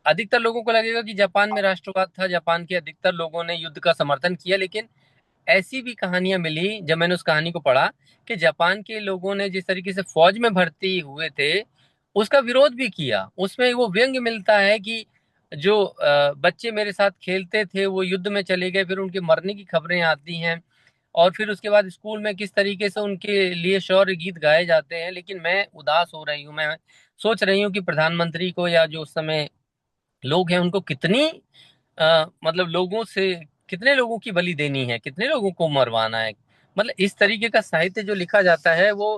अधिकतर लोगों को लगेगा कि जापान में राष्ट्रवाद था, जापान के अधिकतर लोगों ने युद्ध का समर्थन किया, लेकिन ऐसी भी कहानियां मिली जब मैंने उस कहानी को पढ़ा कि जापान के लोगों ने जिस तरीके से फौज में भर्ती हुए थे उसका विरोध भी किया। उसमें वो व्यंग्य मिलता है कि जो बच्चे मेरे साथ खेलते थे वो युद्ध में चले गए, फिर उनके मरने की खबरें आती हैं, और फिर उसके बाद स्कूल में किस तरीके से उनके लिए शौर्य गीत गाए जाते हैं। लेकिन मैं उदास हो रही हूँ, मैं सोच रही हूँ कि प्रधानमंत्री को या जो उस समय लोग हैं उनको कितनी मतलब लोगों से कितने लोगों की बलि देनी है, कितने लोगों को मरवाना है। मतलब इस तरीके का साहित्य जो लिखा जाता है वो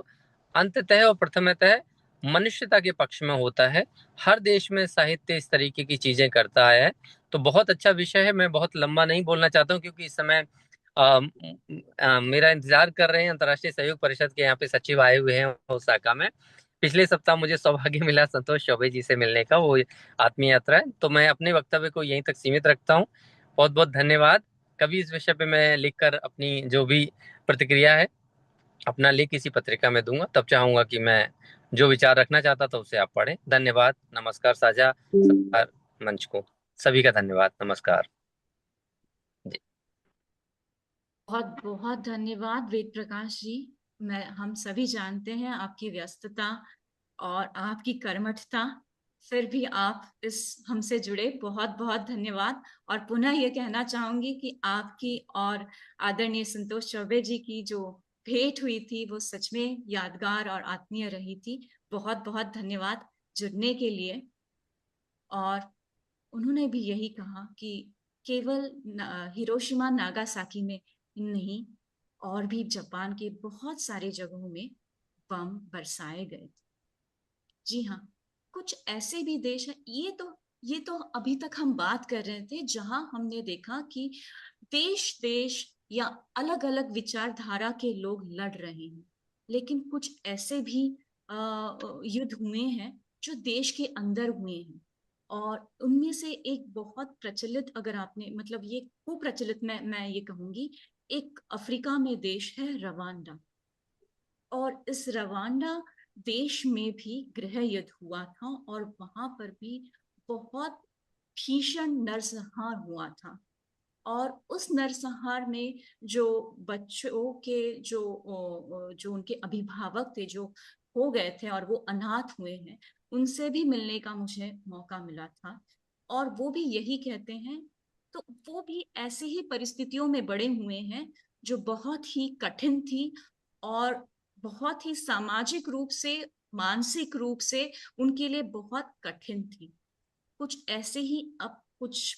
अंततः और प्रथमतः मनुष्यता के पक्ष में होता है। हर देश में साहित्य इस तरीके की चीजें करता है। तो बहुत अच्छा विषय है। मैं बहुत लंबा नहीं बोलना चाहता हूँ क्योंकि इस समय मेरा इंतजार कर रहे हैं अंतर्राष्ट्रीय सहयोग परिषद के यहाँ पे सचिव आए हुए हैं ओसाका में। पिछले सप्ताह मुझे सौभाग्य मिला संतोष चौबे जी से मिलने का, वो आत्मीय यात्रा है। तो मैं अपने वक्तव्य को यहीं तक सीमित रखता हूँ। बहुत बहुत धन्यवाद। कभी इस विषय पे मैं लिखकर अपनी जो भी प्रतिक्रिया है, अपना लेख किसी पत्रिका में दूंगा, तब चाहूंगा कि मैं जो विचार रखना चाहता था उसे आप पढ़ें। धन्यवाद। नमस्कार साझा सत्कार मंच को, सभी का धन्यवाद। नमस्कार जी। बहुत बहुत धन्यवाद वेद प्रकाश जी। हम सभी जानते हैं आपकी व्यस्तता और आपकी कर्मठता, फिर भी आप इस हमसे जुड़े, बहुत बहुत धन्यवाद। और पुनः ये कहना चाहूंगी कि आपकी और आदरणीय संतोष चौबे जी की जो भेंट हुई थी वो सच में यादगार और आत्मीय रही थी। बहुत बहुत धन्यवाद जुड़ने के लिए। और उन्होंने भी यही कहा कि केवल हिरोशिमा नागासाकी में नहीं, और भी जापान के बहुत सारे जगहों में बम बरसाए गए। जी हाँ, कुछ ऐसे भी देश हैं, ये तो अभी तक हम बात कर रहे थे जहां हमने देखा कि देश देश या अलग अलग विचारधारा के लोग लड़ रहे हैं। लेकिन कुछ ऐसे भी युद्ध हुए हैं जो देश के अंदर हुए हैं। और उनमें से एक बहुत प्रचलित, अगर आपने मतलब ये कुप्रचलित, मैं ये कहूंगी, एक अफ्रीका में देश है रवांडा। और इस रवांडा देश में भी गृह युद्ध हुआ था और वहां पर भी बहुत भीषण नरसंहार हुआ था। और उस नरसंहार में जो बच्चों के जो उनके अभिभावक थे जो हो गए थे और वो अनाथ हुए हैं, उनसे भी मिलने का मुझे मौका मिला था। और वो भी यही कहते हैं, तो वो भी ऐसे ही परिस्थितियों में बड़े हुए हैं जो बहुत ही कठिन थी और बहुत ही सामाजिक रूप से, मानसिक रूप से उनके लिए बहुत कठिन थी। कुछ ऐसे ही अब कुछ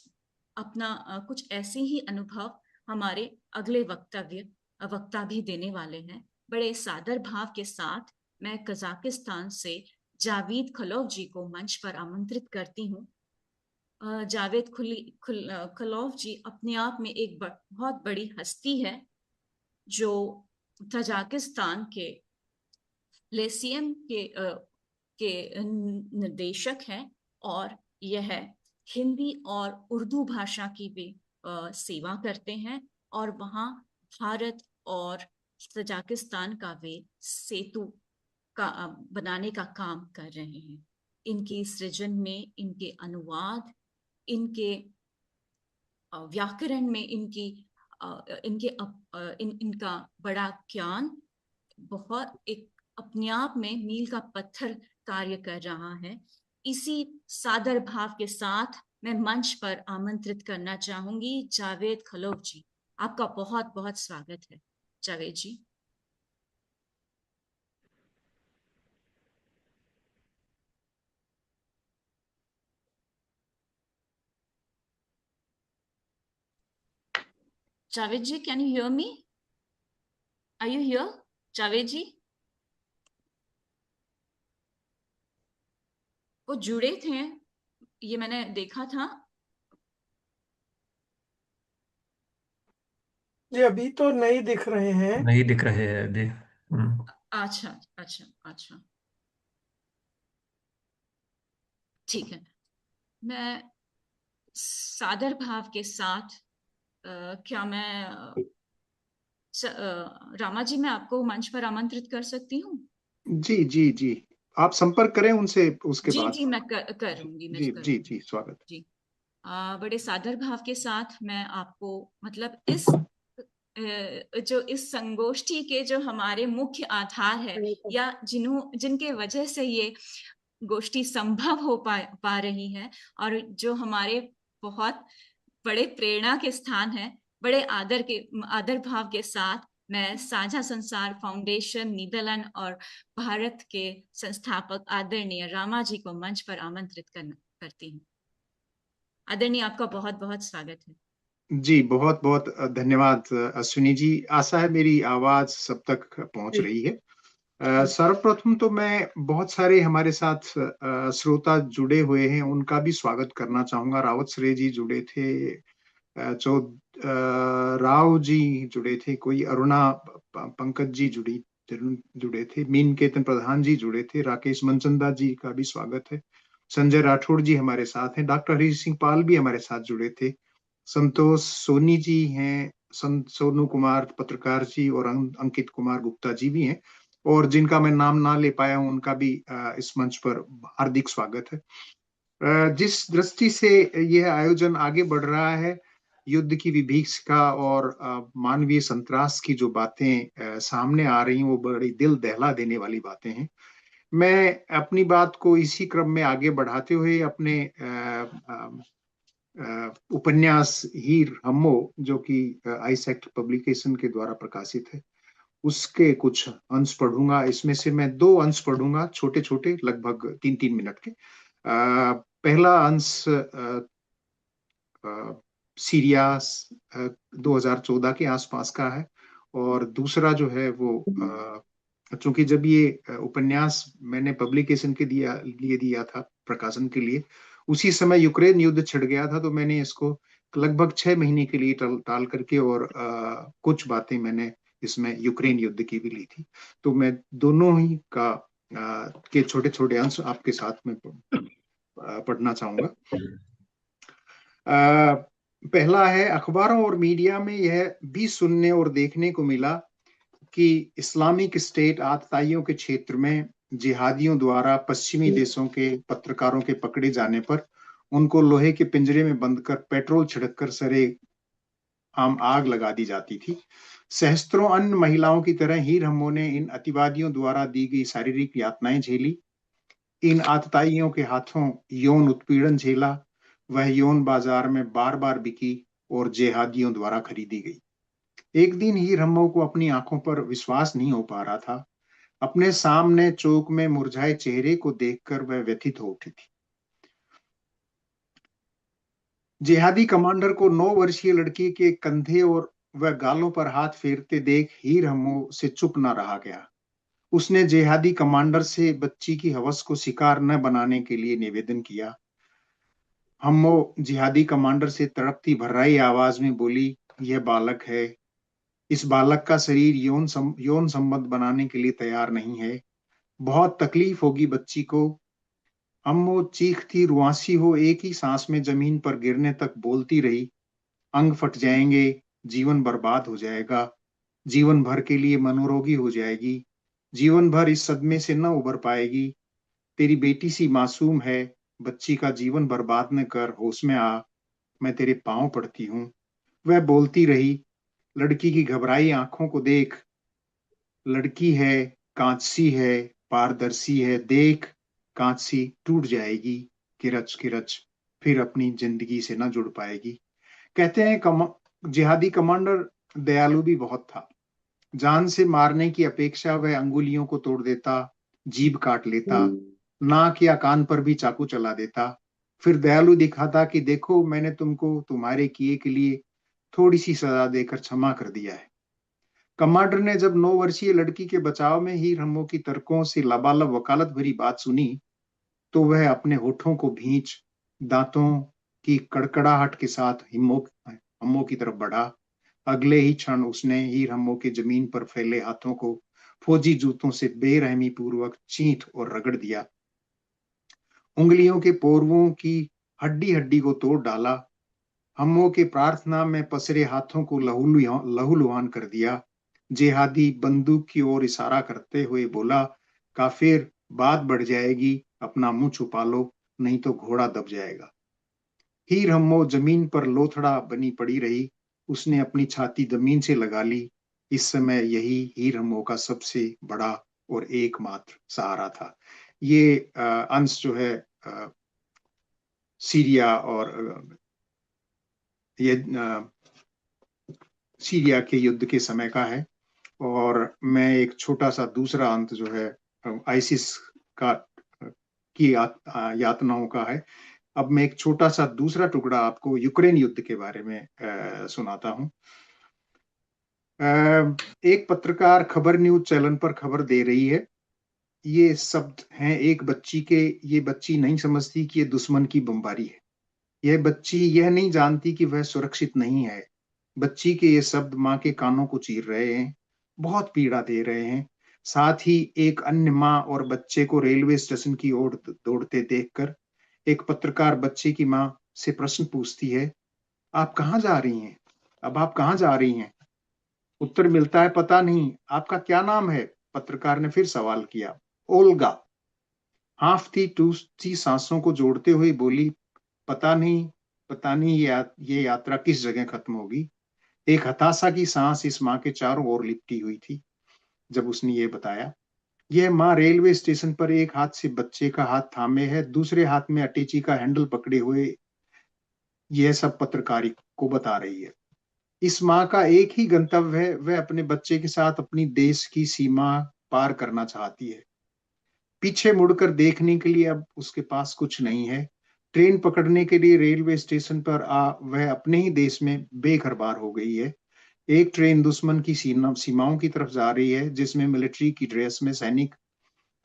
कुछ ऐसे ही अनुभव हमारे अगले वक्ता भी देने वाले हैं। बड़े सादर भाव के साथ मैं कजाकिस्तान से जावेद खलोव जी को मंच पर आमंत्रित करती हूँ। जावेद खलोव जी अपने आप में एक बहुत बड़ी हस्ती है जो तजाकिस्तान के लेसियम के निर्देशक हैं और यह हिंदी और उर्दू भाषा की भी सेवा करते हैं और वहाँ भारत और तजाकिस्तान का वे सेतु का बनाने का काम कर रहे हैं। इनकी सृजन में, इनके अनुवाद, इनके व्याकरण में, इनका बड़ा ज्ञान बहुत एक अपने आप में मील का पत्थर कार्य कर रहा है। इसी सादर भाव के साथ मैं मंच पर आमंत्रित करना चाहूंगी जावेद खलोक जी। आपका बहुत बहुत स्वागत है जावेद जी। जावेद जी, can you hear me? Are you here, Javed जी? वो जुड़े थे, ये मैंने देखा था। ये अभी तो नहीं दिख रहे हैं। नहीं दिख रहे हैं अभी। अच्छा अच्छा अच्छा, ठीक है। मैं सादर भाव के साथ क्या मैं रामा जी, मैं आपको मंच पर आमंत्रित कर सकती हूँ? जी जी जी, आप संपर्क करें उनसे उसके जी बाद। जी, मैं करूंगी, मैं जी करूंगी। जी जी, स्वागत। जी, बड़े सादर भाव के साथ मैं आपको, मतलब जो इस संगोष्ठी के जो हमारे मुख्य आधार है, या जिनके वजह से ये गोष्ठी संभव हो पा रही है, और जो हमारे बहुत बड़े प्रेरणा के स्थान है, बड़े आदर भाव के साथ मैं साझा संसार फाउंडेशन नीदरलैंड और भारत के संस्थापक आदरणीय रामा जी को मंच पर आमंत्रित करती हूँ। आदरणीय, आपका बहुत बहुत स्वागत है। जी, बहुत बहुत धन्यवाद अश्विनी जी। आशा है मेरी आवाज सब तक पहुंच रही है। सर्वप्रथम तो मैं बहुत सारे हमारे साथ श्रोता जुड़े हुए हैं, उनका भी स्वागत करना चाहूंगा। रावत श्रेय जी जुड़े थे, राव जी जुड़े थे, कोई अरुणा पंकज जी जुड़े थे, मीन केतन प्रधान जी जुड़े थे, राकेश मनचंदा जी का भी स्वागत है, संजय राठौड़ जी हमारे साथ हैं, डॉक्टर हरीश सिंह पाल भी हमारे साथ जुड़े थे, संतोष सोनी जी हैं, सोनू कुमार पत्रकार जी और अंकित कुमार गुप्ता जी भी हैं, और जिनका मैं नाम ना ले पाया हूं उनका भी इस मंच पर हार्दिक स्वागत है। जिस दृष्टि से यह आयोजन आगे बढ़ रहा है, युद्ध की विभीषिका और मानवीय संतरास की जो बातें सामने आ रही हैं, वो बड़ी दिल दहला देने वाली बातें हैं। मैं अपनी बात को इसी क्रम में आगे बढ़ाते हुए अपने उपन्यास हीर हम्मो, जो कि आइसेक्ट पब्लिकेशन के द्वारा प्रकाशित है, उसके कुछ अंश पढ़ूंगा। इसमें से मैं 2 अंश पढ़ूंगा, छोटे छोटे, लगभग 3-3 मिनट के। पहला अंश सीरिया 2014 के आसपास का है, और दूसरा जो है वो चूंकि जब ये उपन्यास मैंने पब्लिकेशन के लिए दिया था प्रकाशन के लिए, उसी समय यूक्रेन युद्ध छिड़ गया था, तो मैंने इसको लगभग 6 महीने के लिए टाल करके, और कुछ बातें मैंने इसमें यूक्रेन युद्ध की भी ली थी। तो मैं दोनों ही के छोटे छोटे अंश आपके साथ में पढ़ना चाहूंगा। पहला है, अखबारों और मीडिया में यह भी सुनने और देखने को मिला कि इस्लामिक स्टेट आतताइयों के क्षेत्र में जिहादियों द्वारा पश्चिमी देशों के पत्रकारों के पकड़े जाने पर उनको लोहे के पिंजरे में बंद कर पेट्रोल छिड़ककर सरे आम आग लगा दी जाती थी। सहस्त्रों अन्य महिलाओं की तरह हीर हम्मो ने इन अतिवादियों द्वारा दी गई शारीरिक यातनाएं झेली, इन आतताइयों के हाथों यौन उत्पीड़न झेला, वह यौन बाजार में बार बार बिकी और जिहादियों द्वारा खरीदी गई। एक दिन हीर हम्मो को अपनी आंखों पर विश्वास नहीं हो पा रहा था। अपने सामने चौक में मुरझाए चेहरे को देखकर वह व्यथित हो उठी थी। जिहादी कमांडर को 9 वर्षीय लड़की के कंधे और वह गालों पर हाथ फेरते देख हीर हम्मो से चुप न रहा गया। उसने जिहादी कमांडर से बच्ची की हवस को शिकार न बनाने के लिए निवेदन किया। हम्मो जिहादी कमांडर से तड़पती भर्राई आवाज में बोली, यह बालक है, इस बालक का शरीर यौन संबंध बनाने के लिए तैयार नहीं है। बहुत तकलीफ होगी बच्ची को। अम्मो चीखती रुआंसी हो एक ही सांस में जमीन पर गिरने तक बोलती रही, अंग फट जाएंगे, जीवन बर्बाद हो जाएगा, जीवन भर के लिए मनोरोगी हो जाएगी, जीवन भर इस सदमे से न उबर पाएगी। तेरी बेटी सी मासूम है, बच्ची का जीवन बर्बाद न कर, होश में आ, मैं तेरे पांव पड़ती हूँ। वह बोलती रही। लड़की की घबराई आंखों को देख। लड़की है, कांच सी है, पारदर्शी है, देख कांच सी टूट जाएगी, किरच किरच, फिर अपनी जिंदगी से न जुड़ पाएगी। कहते हैं जिहादी कमांडर दयालु भी बहुत था। जान से मारने की अपेक्षा वह अंगुलियों को तोड़ देता, जीभ काट लेता, नाक या कान पर भी चाकू चला देता। फिर दयालु दिखाता कि देखो मैंने तुमको तुम्हारे किए के लिए थोड़ी सी सजा देकर क्षमा कर दिया है। कमांडर ने जब 9 वर्षीय लड़की के बचाव में हीर हम्मो की तर्कों से लबालब वकालत भरी बात सुनी तो वह अपने होठों को भींच दांतों की कड़कड़ाहट के साथ हम्मो की तरफ बढ़ा। अगले ही क्षण उसने हीर हम्मो के जमीन पर फैले हाथों को फौजी जूतों से बेरहमी पूर्वक चींट और रगड़ दिया। उंगलियों के पोरवों की हड्डी हड्डी को तोड़ डाला। हम्मो के प्रार्थना में पसरे हाथों को लहूलुहान कर दिया। जिहादी बंदूक की ओर इशारा करते हुए बोला, काफिर बात बढ़ जाएगी, अपना मुंह छुपा लो, नहीं तो घोड़ा दब जाएगा। हीर हम्मो जमीन पर लोथड़ा बनी पड़ी रही। उसने अपनी छाती जमीन से लगा ली। इस समय यही हीर हम्मो का सबसे बड़ा और एकमात्र सहारा था। ये अंश जो है सीरिया और ये सीरिया के युद्ध के समय का है। और मैं एक छोटा सा दूसरा अंत जो है आईसिस का की यातनाओं का है। अब मैं एक छोटा सा दूसरा टुकड़ा आपको यूक्रेन युद्ध के बारे में सुनाता हूं। एक पत्रकार खबर न्यूज चैनल पर खबर दे रही है। ये शब्द हैं एक बच्ची के। ये बच्ची नहीं समझती कि ये दुश्मन की बमबारी है। यह बच्ची यह नहीं जानती कि वह सुरक्षित नहीं है। बच्ची के ये शब्द माँ के कानों को चीर रहे हैं, बहुत पीड़ा दे रहे हैं। साथ ही एक अन्य माँ और बच्चे को रेलवे स्टेशन की ओर दौड़ते देखकर एक पत्रकार बच्चे की माँ से प्रश्न पूछती है, आप कहाँ जा रही हैं? अब आप कहाँ जा रही हैं? उत्तर मिलता है, पता नहीं। आपका क्या नाम है? पत्रकार ने फिर सवाल किया। ओल्गा। हाफती टूटती सांसों को जोड़ते हुए बोली, पता नहीं ये यात्रा किस जगह खत्म होगी। एक हताशा की सांस इस माँ के चारों ओर लिपटी हुई थी जब उसने ये बताया। यह माँ रेलवे स्टेशन पर एक हाथ से बच्चे का हाथ थामे है, दूसरे हाथ में अटैची का हैंडल पकड़े हुए यह सब पत्रकारी को बता रही है। इस माँ का एक ही गंतव्य है, वह अपने बच्चे के साथ अपनी देश की सीमा पार करना चाहती है। पीछे मुड़कर देखने के लिए अब उसके पास कुछ नहीं है। ट्रेन पकड़ने के लिए रेलवे स्टेशन पर वह अपने ही देश में बेघरबार हो गई है। एक ट्रेन दुश्मन की सीमाओं की तरफ जा रही है, जिसमें मिलिट्री की ड्रेस में सैनिक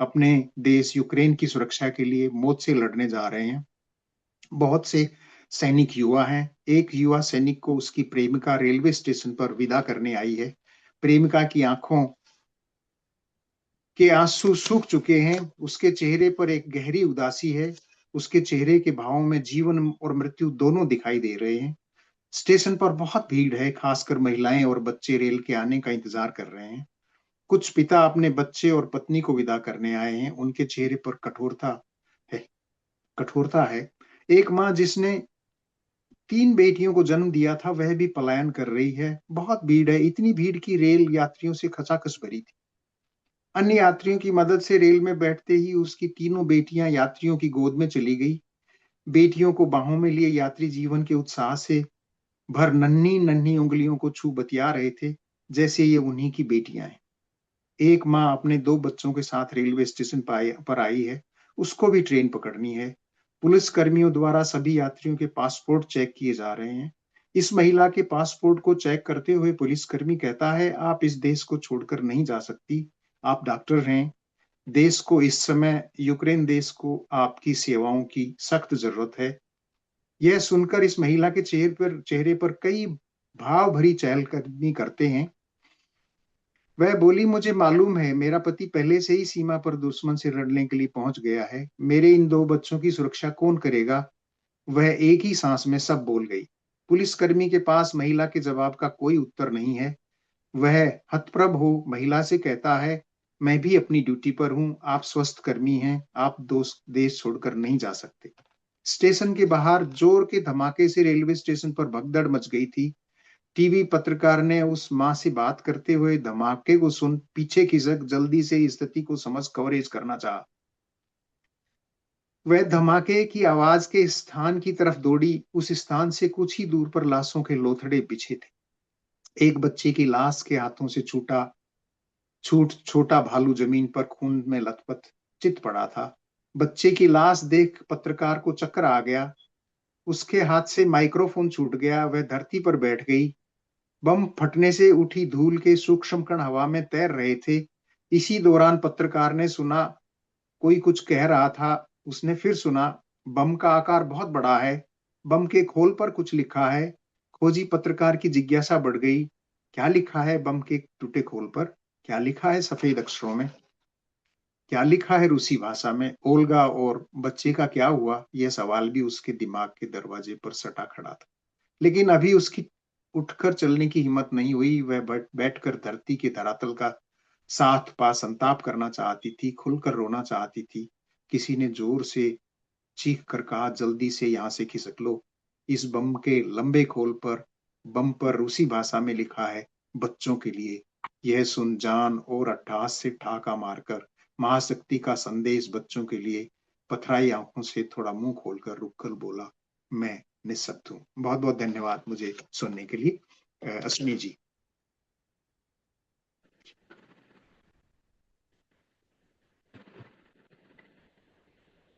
अपने देश यूक्रेन की सुरक्षा के लिए मौत से लड़ने जा रहे हैं। बहुत से सैनिक युवा हैं। एक युवा सैनिक को उसकी प्रेमिका रेलवे स्टेशन पर विदा करने आई है। प्रेमिका की आंखों के आंसू सूख चुके हैं। उसके चेहरे पर एक गहरी उदासी है। उसके चेहरे के भावों में जीवन और मृत्यु दोनों दिखाई दे रहे हैं। स्टेशन पर बहुत भीड़ है, खासकर महिलाएं और बच्चे रेल के आने का इंतजार कर रहे हैं। कुछ पिता अपने बच्चे और पत्नी को विदा करने आए हैं। उनके चेहरे पर कठोरता है। एक माँ जिसने 3 बेटियों को जन्म दिया था, वह भी पलायन कर रही है। बहुत भीड़ है, इतनी भीड़ की रेल यात्रियों से खचाखच भरी थी। अन्य यात्रियों की मदद से रेल में बैठते ही उसकी तीनों बेटियां यात्रियों की गोद में चली गई। बेटियों को बाहों में लिए यात्री जीवन के उत्साह से भर नन्ही नन्ही उंगलियों को छू बतिया रहे थे, जैसे ये उन्हीं की बेटियां हैं। एक माँ अपने 2 बच्चों के साथ रेलवे स्टेशन पर आई है। उसको भी ट्रेन पकड़नी है। पुलिस कर्मियों द्वारा सभी यात्रियों के पासपोर्ट चेक किए जा रहे हैं। इस महिला के पासपोर्ट को चेक करते हुए पुलिसकर्मी कहता है, आप इस देश को छोड़कर नहीं जा सकती। आप डॉक्टर हैं। देश को इस समय, यूक्रेन देश को आपकी सेवाओं की सख्त जरूरत है। यह सुनकर इस महिला के चेहरे पर कई भाव भरी चहलकदमी करते हैं। वह बोली, मुझे मालूम है मेरा पति पहले से ही सीमा पर दुश्मन से लड़ने के लिए पहुंच गया है। मेरे इन 2 बच्चों की सुरक्षा कौन करेगा? वह एक ही सांस में सब बोल गई। पुलिसकर्मी के पास महिला के जवाब का कोई उत्तर नहीं है। वह हतप्रभ हो महिला से कहता है, मैं भी अपनी ड्यूटी पर हूं, आप स्वस्थ कर्मी हैं, आप देश छोड़कर नहीं जा सकते। स्टेशन के बाहर जोर के धमाके से रेलवे स्टेशन पर भगदड़ मच गई थी। टीवी पत्रकार ने उस मां से बात करते हुए धमाके को सुन पीछे खिसक जल्दी से स्थिति को समझ कवरेज करना चाहा। वह धमाके की आवाज के स्थान की तरफ दौड़ी। उस स्थान से कुछ ही दूर पर लाशों के लोथड़े बिछे थे। एक बच्चे की लाश के हाथों से छोटा भालू जमीन पर खून में लथपथ चित पड़ा था। बच्चे की लाश देख पत्रकार को चक्कर आ गया। उसके हाथ से माइक्रोफोन छूट गया। वह धरती पर बैठ गई। बम फटने से उठी धूल के सूक्ष्म कण हवा में तैर रहे थे। इसी दौरान पत्रकार ने सुना कोई कुछ कह रहा था। उसने फिर सुना, बम का आकार बहुत बड़ा है, बम के खोल पर कुछ लिखा है। खोजी पत्रकार की जिज्ञासा बढ़ गई। क्या लिखा है बम के टूटे खोल पर? क्या लिखा है सफेद अक्षरों में? क्या लिखा है रूसी भाषा में? ओल्गा और बच्चे का क्या हुआ? यह सवाल भी उसके दिमाग के दरवाजे पर सटा खड़ा था। लेकिन अभी उसकी उठकर चलने की हिम्मत नहीं हुई। वह बैठकर धरती के धरातल का साथ पा संताप करना चाहती थी, खुलकर रोना चाहती थी। किसी ने जोर से चीख कर कहा, जल्दी से यहाँ से खिसक लो। इस बम के लंबे खोल पर बम पर रूसी भाषा में लिखा है, बच्चों के लिए। यह सुन जान और अट्टहास से ठहाका मारकर महाशक्ति का संदेश बच्चों के लिए पथराई आंखों से थोड़ा मुंह खोलकर रुककर बोला, मैं निःशब्द हूँ। बहुत बहुत धन्यवाद मुझे सुनने के लिए। अश्विनी जी।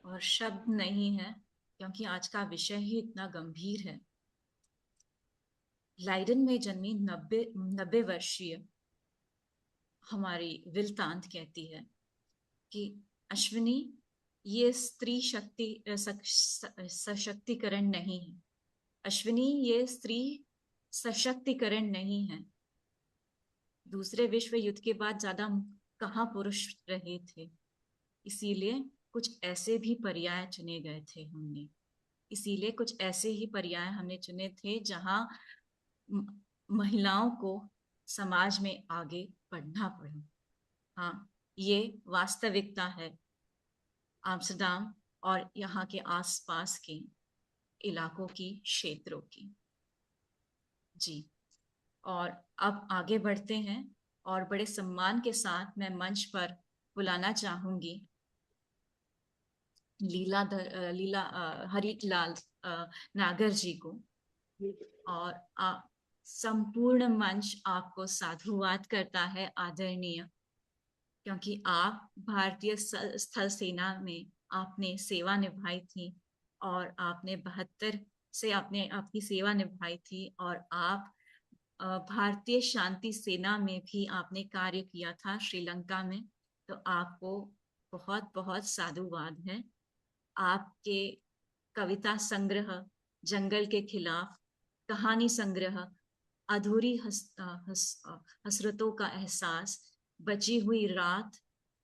और शब्द नहीं है क्योंकि आज का विषय ही इतना गंभीर है। लाइडन में जन्मी 90 वर्षीय हमारी विलतांत कहती है कि अश्विनी, ये स्त्री शक्ति सशक्तिकरण नहीं है। अश्विनी, ये स्त्री सशक्तिकरण नहीं है। दूसरे विश्व युद्ध के बाद ज्यादा कहाँ पुरुष रहे थे, इसीलिए कुछ ऐसे भी पर्याय चुने गए थे हमने। इसीलिए कुछ ऐसे ही पर्याय हमने चुने थे जहां महिलाओं को समाज में आगे बढ़ना पड़ा। हाँ, ये वास्तविकता है आम्स्टरडाम और यहाँ के आसपास के इलाकों की, क्षेत्रों की। जी, और अब आगे बढ़ते हैं और बड़े सम्मान के साथ मैं मंच पर बुलाना चाहूंगी हरिलाल नागर जी को। और संपूर्ण मंच आपको साधुवाद करता है, आदरणीय, क्योंकि आप भारतीय स्थल सेना में आपने सेवा निभाई थी और आपने 72 से आपने आपकी सेवा निभाई थी और आप भारतीय शांति सेना में भी आपने कार्य किया था श्रीलंका में। तो आपको बहुत बहुत साधुवाद है। आपके कविता संग्रह जंगल के खिलाफ, कहानी संग्रह अधूरी हसरतों का एहसास, बची हुई रात,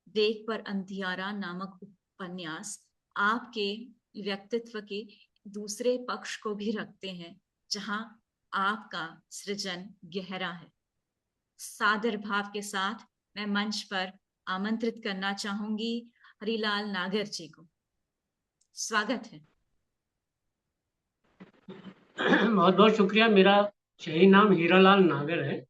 देख पर अंधियारा नामक उपन्यास आपके व्यक्तित्व के दूसरे पक्ष को भी रखते हैं, जहां आपका सृजन गहरा है। सादर भाव के साथ मैं मंच पर आमंत्रित करना चाहूंगी हरिलाल नागर जी को। स्वागत है। बहुत बहुत शुक्रिया। मेरा सही नाम हीरालाल नागर है।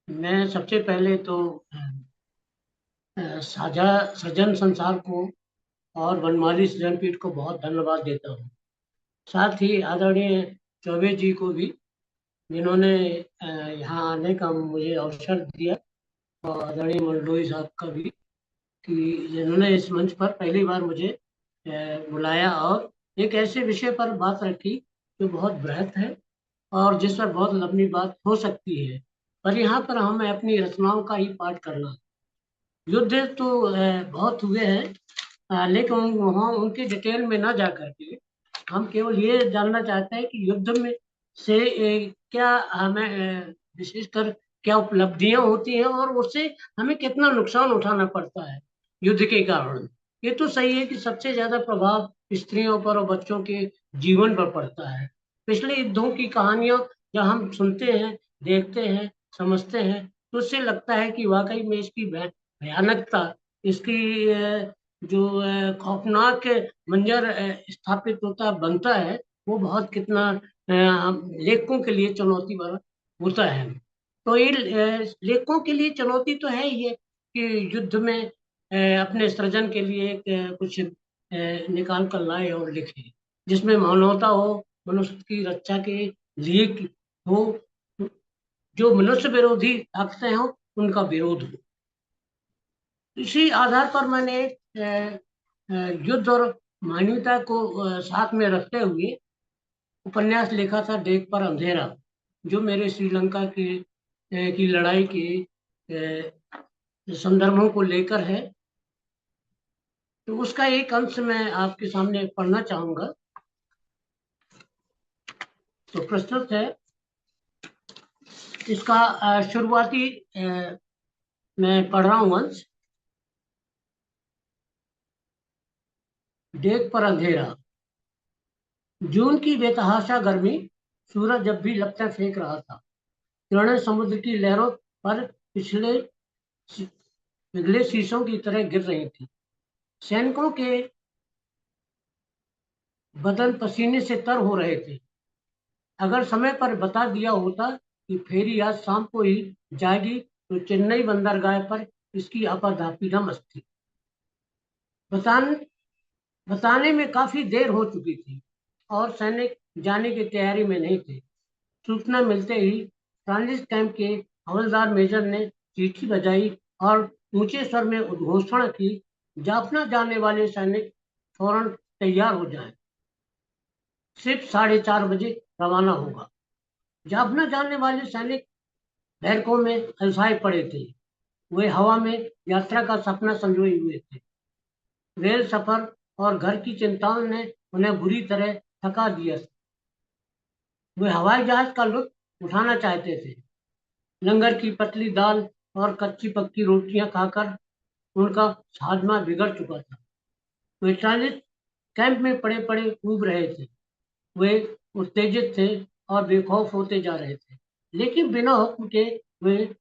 मैं सबसे पहले तो साझा सृजन संसार को और वनमाली सृजन पीठ को बहुत धन्यवाद देता हूँ। साथ ही आदरणीय चौबे जी को भी, जिन्होंने यहाँ आने का मुझे अवसर दिया, और आदरणीय मंडलोई साहब का भी, कि जिन्होंने इस मंच पर पहली बार मुझे बुलाया और एक ऐसे विषय पर बात रखी जो बहुत बृहत है और जिस पर बहुत लंबी बात हो सकती है, पर यहाँ पर हमें अपनी रचनाओं का ही पाठ करना। युद्ध तो बहुत हुए हैं, लेकिन वहाँ उनके डिटेल में ना जा करके हम केवल ये जानना चाहते हैं कि युद्ध में से क्या हमें विशेषकर क्या उपलब्धियां होती हैं और उससे हमें कितना नुकसान उठाना पड़ता है युद्ध के कारण। ये तो सही है कि सबसे ज्यादा प्रभाव स्त्रियों पर और बच्चों के जीवन पर पड़ता है। पिछले युद्धों की कहानियां जब हम सुनते हैं, देखते हैं, समझते हैं, तो उससे लगता है कि वाकई में इसकी भयानकता, इसकी जो खौफनाक मंजर स्थापित होता बनता है, वो बहुत कितना लेखकों के लिए चुनौती भरा होता है। तो ये लेखकों के लिए चुनौती तो है ही है कि युद्ध में अपने सृजन के लिए कुछ निकाल कर लाए और लिखे जिसमें मानवता हो, मनुष्य की रक्षा के लिए हो, जो मनुष्य विरोधी ताकतें हो उनका विरोध हो। इसी आधार पर मैंने युद्ध और मानवता को साथ में रखते हुए उपन्यास लिखा था डेक पर अंधेरा, जो मेरे श्रीलंका की लड़ाई के संदर्भों को लेकर है। तो उसका एक अंश मैं आपके सामने पढ़ना चाहूंगा। तो प्रस्तुत है इसका शुरुआती मैं पढ़ रहा हूं अंश। डेक पर अंधेरा। जून की बेतहाशा गर्मी, सूरज जब भी लपटें फेंक रहा था, किरणें समुद्र की लहरों पर पिघले शीशों की तरह गिर रही थी। सैनिकों के बदन पसीने से तर हो रहे थे। अगर समय पर बता दिया होता कि फेरी आज शाम को ही जाएगी तो चेन्नई बंदरगाह पर इसकी आपाधापी न मचती। बताने में काफी देर हो चुकी थी और सैनिक जाने की तैयारी में नहीं थे। सूचना मिलते ही ट्रांजिट कैंप के हवलदार मेजर ने चिट्ठी बजाई और ऊंचे स्वर में उद्घोषणा की, जाफना जाने वाले सैनिक फौरन तैयार हो जाएं। सिर्फ 4:30 बजे रवाना होगा। जाफना जाने वाले सैनिक बैरकों में अलसाए पड़े थे। वे हवा में यात्रा का सपना संजोए हुए थे। रेल सफर और घर की चिंताओं ने उन्हें बुरी तरह थका दिया था। वे हवाई जहाज का लुत्फ उठाना चाहते थे। लंगर की पतली दाल और कच्ची पक्की रोटियां खाकर उनका हाजमा बिगड़ चुका था। वे ट्रांजिट कैंप में पड़े पड़े ऊब रहे थे। वे उत्तेजित थे और बेखौफ होते जा रहे थे, लेकिन बिना हुक्म के वे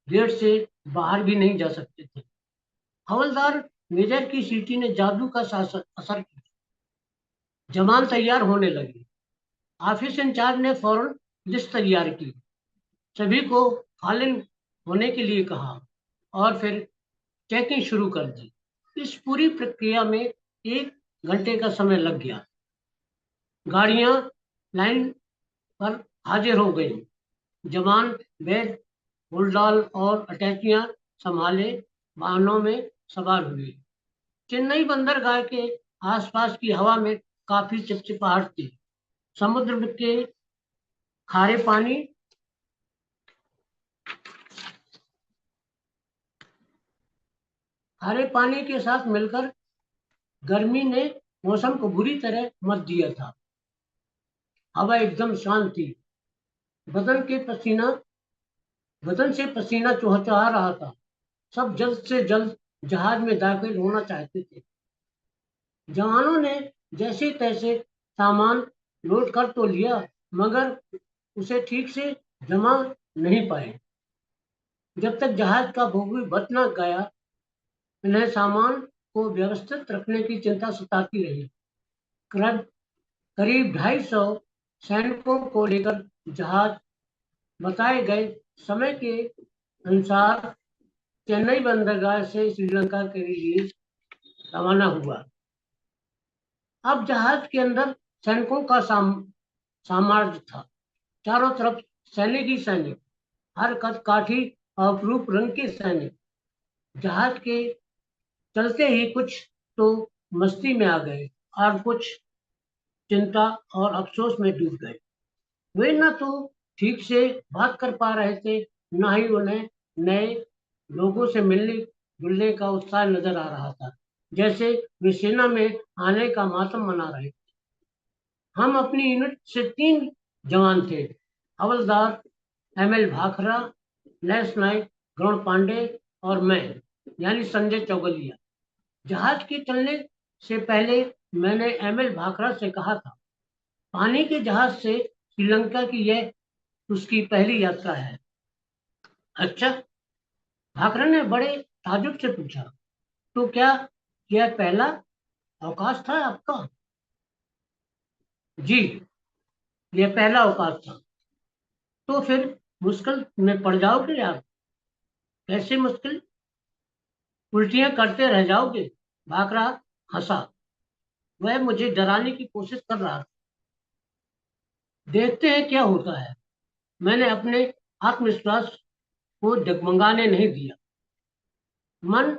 गेट से बाहर भी नहीं जा सकते थे। हवलदार मेजर की सीटी ने जादू का असर किया। जवान तैयार होने लगे। ऑफिस इंचार्ज ने फौरन लिस्ट तैयार की, सभी को फालिन होने के लिए कहा और फिर चेकिंग शुरू कर दी। इस पूरी प्रक्रिया में 1 घंटे का समय लग गया। गाड़ियां लाइन पर हाजिर हो गई। जवान बैग, फुलडाल और अटैचियां संभाले वाहनों में सवार हुए। चेन्नई बंदरगाह के आसपास की हवा में काफी चिपचिपाहट थी। समुद्र के खारे पानी के साथ मिलकर गर्मी ने मौसम को बुरी तरह मत दिया था। हवा एकदम शांत थी। बदन से पसीना चुहचुहा रहा था। सब जल्द से जल्द जहाज में दाखिल होना चाहते थे। जवानों ने जैसे तैसे सामान लोड कर तो लिया, मगर उसे ठीक से जमा नहीं पाए। जब तक जहाज का बोगी बच न गया, उन्हें सामान को व्यवस्थित रखने की चिंता सताती रही। करीब 250 सैनिकों को लेकर जहाज बताए गए समय के अनुसार चेन्नई बंदरगाह से श्रीलंका के लिए रवाना हुआ। अब जहाज के अंदर सैनिकों का साम्राज्य था। चारों तरफ सैनिक ही सैनिक, हर कद काठी और अपरूप रंग के सैनिक। जहाज के चलते ही कुछ तो मस्ती में आ गए और कुछ चिंता और अफसोस में डूब गए। वे न तो ठीक से बात कर पा रहे थे, न ही उन्हें नए लोगों से मिलने जुलने का उत्साह नजर आ रहा था, जैसे वे सेना में आने का मातम मना रहे थे। हम अपनी यूनिट से 3 जवान थे, हवलदार ML भाखरा, लेफ्टिनेंट नाइक गौड़ पांडे और मैं यानी संजय चौगलिया। जहाज के चलने से पहले मैंने ML भाखरा से कहा था, पानी के जहाज से श्रीलंका की यह उसकी पहली यात्रा है। अच्छा, भाखरा ने बड़े ताजुब से पूछा, तो क्या यह पहला अवकाश था आपका? जी, यह पहला अवकाश था। तो फिर मुश्किल में पड़ जाओगे आप। कैसे मुश्किल? उल्टियां करते रह जाओगे। भाखरा हंसा। वह मुझे डराने की कोशिश कर रहा था। देखते हैं क्या होता है। मैंने अपने आत्मविश्वास को डगमगाने नहीं दिया। मन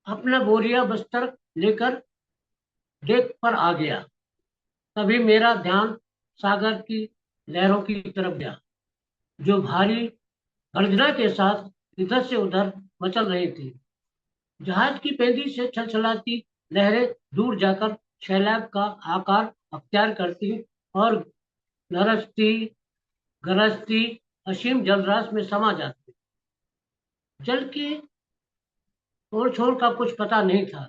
अपना बोरिया बस्तर लेकर डेक पर आ गया। तभी मेरा ध्यान सागर की लहरों की तरफ गया, जो भारी गर्जना के साथ इधर से उधर मचल रही थी। जहाज की पेंदी से छलछलाती लहरें दूर जाकर सैलाब का आकार अख्तियार करती और गरजती असीम जलराशि में समा जाती। जल की ओर छोर का कुछ पता नहीं था।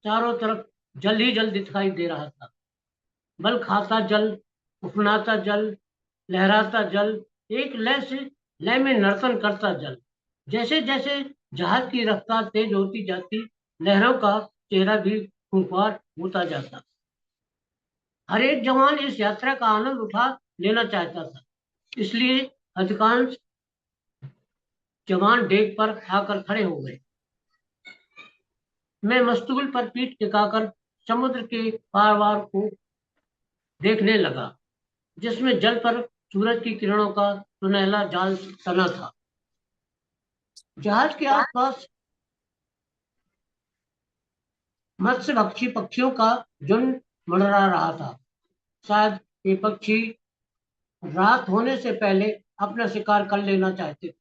चारों तरफ जल ही जल दिखाई दे रहा था। बल खाता जल, उफनाता जल, लहराता जल, एक लय से लय में नर्तन करता जल। जैसे जैसे जहाज की रफ्तार तेज होती जाती, लहरों का चेहरा भी खूंखार होता जाता। हर एक जवान इस यात्रा का आनंद उठा लेना चाहता था, इसलिए अधिकांश जवान डेक पर आकर खड़े हो गए। मैं मस्तूल पर पीठ टिकाकर समुद्र के पार को देखने लगा, जिसमें जल पर सूरज की किरणों का सुनहला जाल तना था। जहाज के आसपास मत्स्य भक्षी पक्षियों का झुंड मंडरा रहा था। शायद ये पक्षी रात होने से पहले अपना शिकार कर लेना चाहते थे।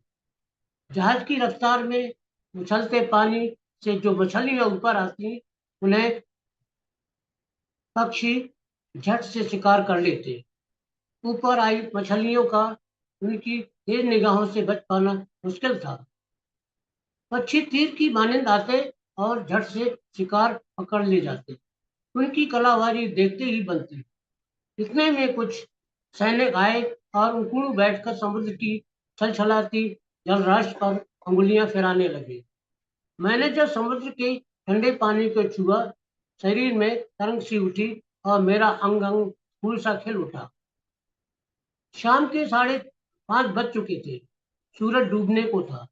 जहाज की रफ्तार में उछलते पानी से जो मछलियां ऊपर आती, उन्हें पक्षी झट से शिकार कर लेते। ऊपर आई मछलियों का उनकी तेज निगाहों से बच पाना मुश्किल था। पक्षी तीर की मानिंद आते और झट से शिकार पकड़ ले जाते। उनकी कलाबाजी देखते ही बनती। इतने में कुछ सैनिक आए और उकड़ू बैठकर समुद्र की छलछलाती जलराशि पर उंगलियां फिराने लगे। मैंने जब समुद्र के ठंडे पानी को छुआ, शरीर में तरंग सी उठी और मेरा अंग अंग फूल सा खिल उठा। शाम के 5:30 बज चुके थे। सूरज डूबने को था।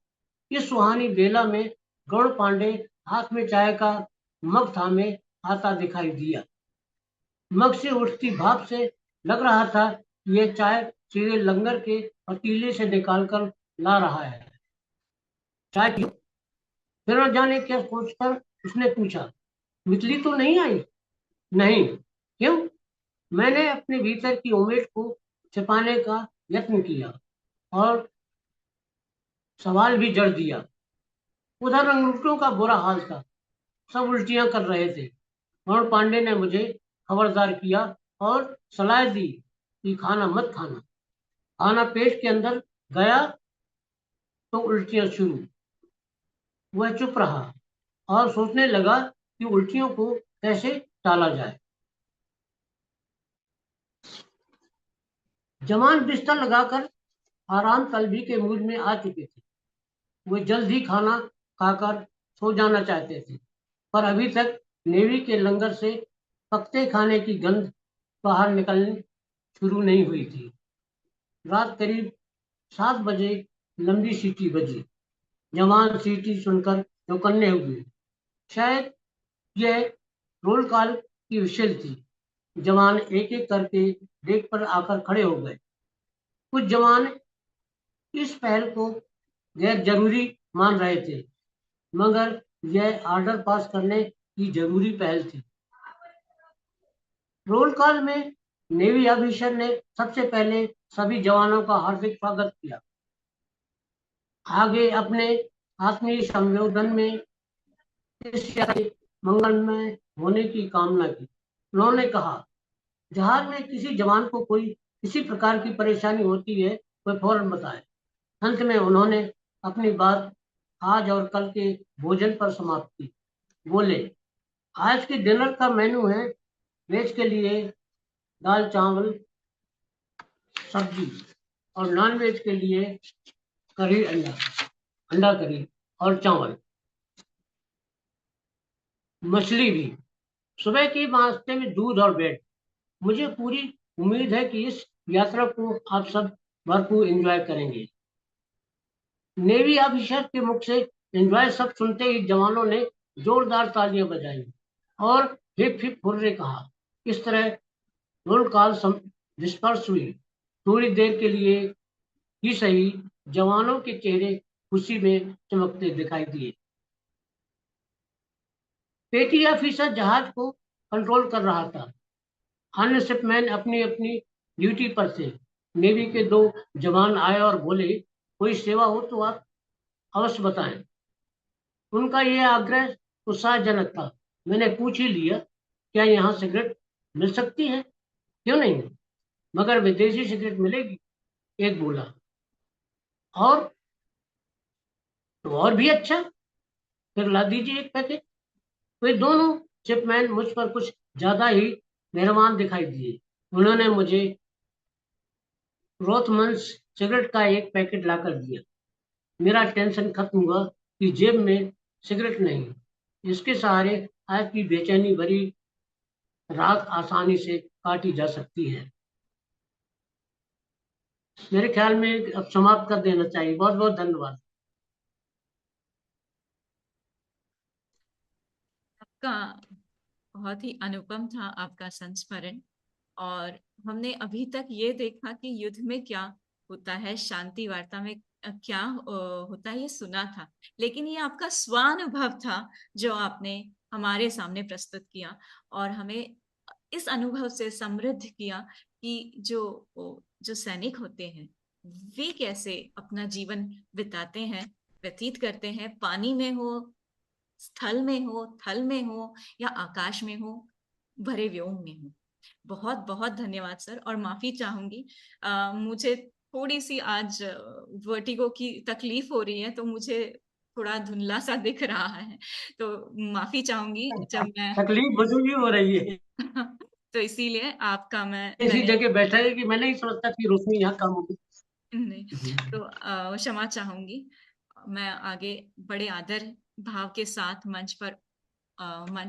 इस सुहानी बेला में गौड़ पांडे हाथ में चाय का मग थामे आता दिखाई दिया। मग से उठती भाप से लग रहा था कि यह चाय सीधे लंगर के पतीले से निकालकर ला रहा है। चाय पियो? फिर न जाने क्या सोचकर उसने पूछा, मितली तो नहीं आई? नहीं। क्यों? मैंने अपने भीतर की उम्मीद को छिपाने का यत्न किया और सवाल भी जड़ दिया। उधर अंगूठों का बुरा हाल था। सब उल्टियां कर रहे थे। गौड़ पांडे ने मुझे खबरदार किया और सलाह दी कि खाना मत खाना। खाना पेट के अंदर गया तो उल्टियां शुरू। वह चुप रहा और सोचने लगा कि उल्टियों को कैसे टाला जाए। जवान बिस्तर लगाकर आराम तलबी के मूड में आ चुके थे। वे जल्द ही खाना खाकर सो जाना चाहते थे, पर अभी तक नेवी के लंगर से पकते खाने की गंध बाहर निकलनी शुरू नहीं हुई थी। रात करीब 7 बजे लंबी सीटी बजी। जवान सीटी सुनकर चौकन्ने हुए। शायद यह रोल कॉल की विशेल थी। जवान एक एक करके डेक पर आकर खड़े हो गए। कुछ जवान इस पहल को गैर जरूरी मान रहे थे, मगर यह ऑर्डर पास करने की जरूरी पहल थी। रोल कॉल में नेवी ऑफिसर ने सबसे पहले सभी जवानों का हार्दिक स्वागत किया। आगे अपने आत्मीय संबोधन में इस मंगलमय होने की कामना की। उन्होंने कहा, जहाज में किसी जवान को कोई किसी प्रकार की परेशानी होती है वह फौरन बताए। अंत में उन्होंने अपनी बात आज और कल के भोजन पर समाप्त की। बोले, आज के डिनर का मेनू है वेज के लिए दाल चावल सब्जी और नॉन वेज के लिए करी अंडा करी और चावल, मछली भी। सुबह के नाश्ते में दूध और ब्रेड। मुझे पूरी उम्मीद है कि इस यात्रा को आप सब भरपूर एंजॉय करेंगे। नेवी ऑफिसर के मुख से एंजॉय शब्द सुनते ही जवानों ने जोरदार तालियां बजाई और हिप हिप हुर्रे कहा। इस तरह रोल कॉल डिस्पर्स हुई। थोड़ी देर के लिए ही सही, जवानों के चेहरे खुशी में चमकते दिखाई दिए। पेटी ऑफिसर जहाज को कंट्रोल कर रहा था। अन्य शिपमैन अपनी अपनी ड्यूटी पर थे। नेवी के 2 जवान आए और बोले, कोई सेवा हो तो आप अवश्य बताएं। उनका यह आग्रह उत्साहजनक था। मैंने पूछ ही लिया, क्या यहाँ सिगरेट मिल सकती है? क्यों नहीं, मगर विदेशी सिगरेट मिलेगी, एक बोला। और तो और भी अच्छा, फिर ला दीजिए एक पैकेट। वे दोनों शिपमैन मुझ पर कुछ ज्यादा ही मेहरबान दिखाई दिए। उन्होंने मुझे रोथमन्स सिगरेट का एक पैकेट लाकर दिया। मेरा टेंशन खत्म हुआ कि जेब में सिगरेट नहीं, इसके सहारे आज की बेचैनी भरी रात आसानी से काटी जा सकती है। मेरे ख्याल में अब समाप्त कर देना चाहिए। बहुत बहुत धन्यवाद। आपका बहुत ही अनुपम था आपका संस्मरण। और हमने अभी तक ये देखा कि युद्ध में क्या होता है, शांति वार्ता में क्या होता है, ये सुना था। लेकिन ये आपका स्वानुभव था जो आपने हमारे सामने प्रस्तुत किया और हमें इस अनुभव से समृद्ध किया कि जो सैनिक होते हैं वे कैसे अपना जीवन बिताते हैं, व्यतीत करते हैं, पानी में हो, स्थल में हो, थल में हो या आकाश में हो, भरे व्योम में हो। बहुत बहुत धन्यवाद सर। और माफी चाहूंगी, मुझे थोड़ी सी आज वर्टिगो की तकलीफ हो रही है, तो मुझे थोड़ा धुंधला सा दिख रहा है, तो माफी चाहूंगी जब मैं तकलीफ मुझे भी हो रही है। तो इसीलिए आपका ऐसी मैंने जगह बैठा है कि मैं नहीं समझता कि रोशनी यहाँ कम होगी। नहीं, तो क्षमा चाहूंगी। मैं आगे बड़े आदर भाव के साथ मंच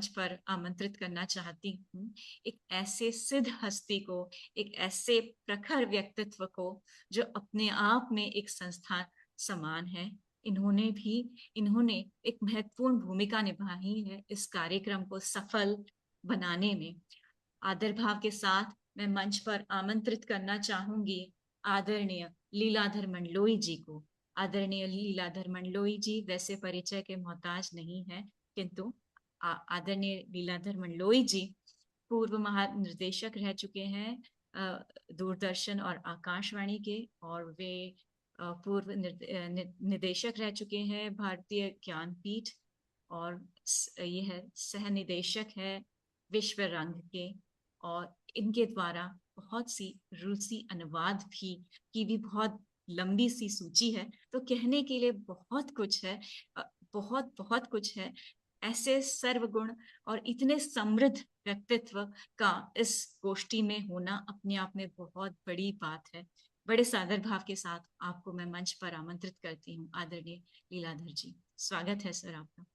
पर आमंत्रित करना चाहती हूँ एक ऐसे सिद्ध हस्ती को, एक ऐसे प्रखर व्यक्तित्व को जो अपने आप में एक संस्थान समान है। इन्होंने एक महत्वपूर्ण भूमिका निभाई है इस कार्यक्रम को सफल बनाने में। आदर भाव के साथ मैं मंच पर आमंत्रित करना चाहूंगी आदरणीय लीलाधर मंडलोई जी को। आदरणीय लीलाधर मंडलोई जी वैसे परिचय के मोहताज नहीं है, किंतु आदरणीय लीलाधर मंडलोई जी पूर्व महानिर्देशक रह चुके हैं दूरदर्शन और आकाशवाणी के, और वे पूर्व निदेशक रह चुके हैं भारतीय ज्ञानपीठ, और यह सह निदेशक है विश्व रंग के। और इनके द्वारा बहुत सी रूसी अनुवाद भी बहुत लंबी सी सूची है, तो कहने के लिए बहुत कुछ है, बहुत बहुत कुछ है। ऐसे सर्वगुण और इतने समृद्ध व्यक्तित्व का इस गोष्ठी में होना अपने आप में बहुत बड़ी बात है। बड़े सादर भाव के साथ आपको मैं मंच पर आमंत्रित करती हूँ आदरणीय लीलाधर जी। स्वागत है सर आपका।